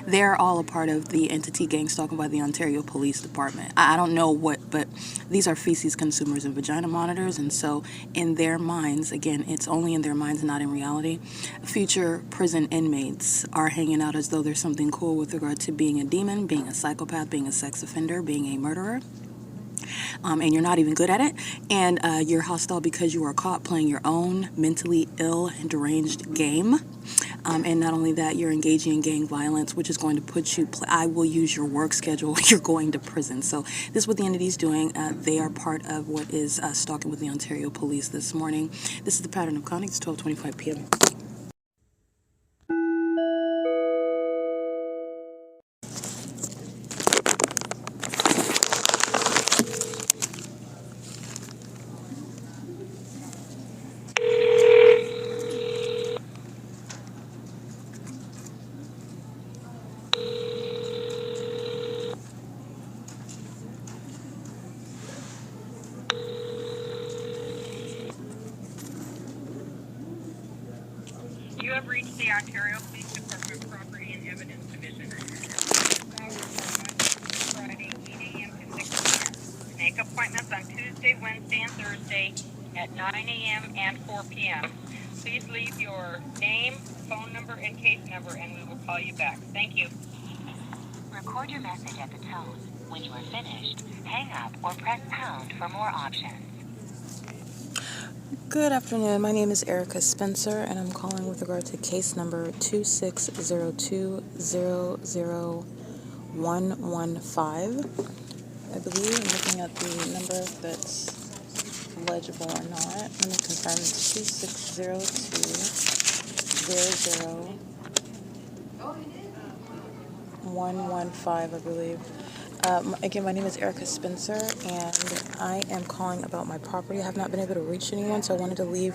They're all a part of the entity gang stalking by the Ontario Police Department. I don't know what, but these are feces consumers and vagina monitors, and so in their minds, again, it's only in their minds, not in reality, future prison inmates are hanging out as though there's something cool with regard to being a demon, being a psychopath, being a sex offender, being a murderer. And you're not even good at it, and you're hostile because you are caught playing your own mentally ill and deranged game. And not only that, you're engaging in gang violence, which is going to put you, I will use your work schedule, you're going to prison. So this is what the entity's doing. They are part of what is stalking with the Ontario Police this morning. This is the pattern of conduct. It's 12:25 p.m. You have reached the Ontario Police Department Property and Evidence Division. Friday, 8 a.m. to 6 p.m. Make appointments on Tuesday, Wednesday, and Thursday at 9 a.m. and 4 p.m. Please leave your name, phone number, and case number, and we will call you back. Thank you. Record your message at the tone. When you are finished, hang up or press pound for more options. Good afternoon. My name is Erica Spencer, and I'm calling with regard to case number 260200115. I believe I'm looking at the number if that's legible or not. Let me confirm. It's 260200115, I believe. Again, my name is Erica Spencer, and I am calling about my property. I have not been able to reach anyone, so I wanted to leave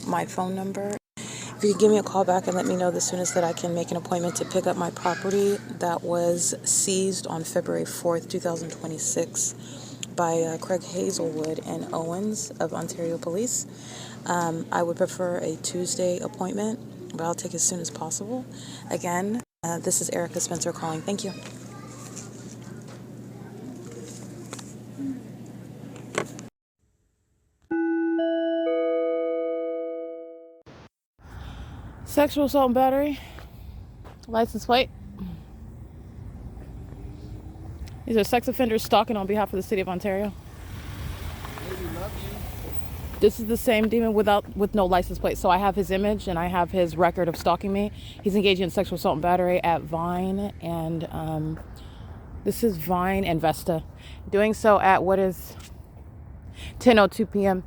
my phone number. If you could give me a call back and let me know the soonest that I can make an appointment to pick up my property that was seized on February 4th, 2026 by Craig Hazelwood and Owens of Ontario Police. I would prefer a Tuesday appointment, but I'll take as soon as possible. Again, this is Erica Spencer calling. Thank you. Sexual assault and battery. License plate. These are sex offenders stalking on behalf of the city of Ontario. This is the same demon with no license plate. So I have his image and I have his record of stalking me. He's engaging in sexual assault and battery at Vine and this is Vine and Vesta. Doing so at what is 10:02 p.m.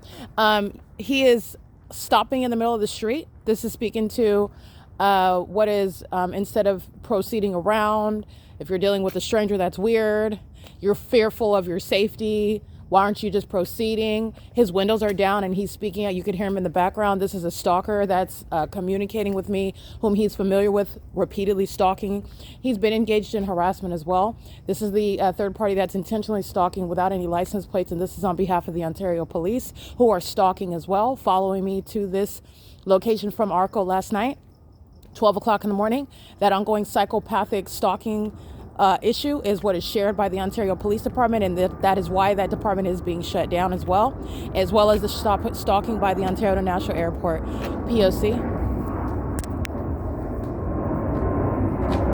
He is stopping in the middle of the street. This is speaking to what is instead of proceeding around, if you're dealing with a stranger that's weird, you're fearful of your safety, why aren't you just proceeding? His windows are down and he's speaking out. You can hear him in the background. This is a stalker that's communicating with me, whom he's familiar with, repeatedly stalking. He's been engaged in harassment as well. This is the third party that's intentionally stalking without any license plates, and this is on behalf of the Ontario Police, who are stalking as well, following me to this location from ARCO last night, 12 o'clock in the morning. That ongoing psychopathic stalking issue is what is shared by the Ontario Police Department, and that is why that department is being shut down as well as the stalking by the Ontario International Airport, P.O.C.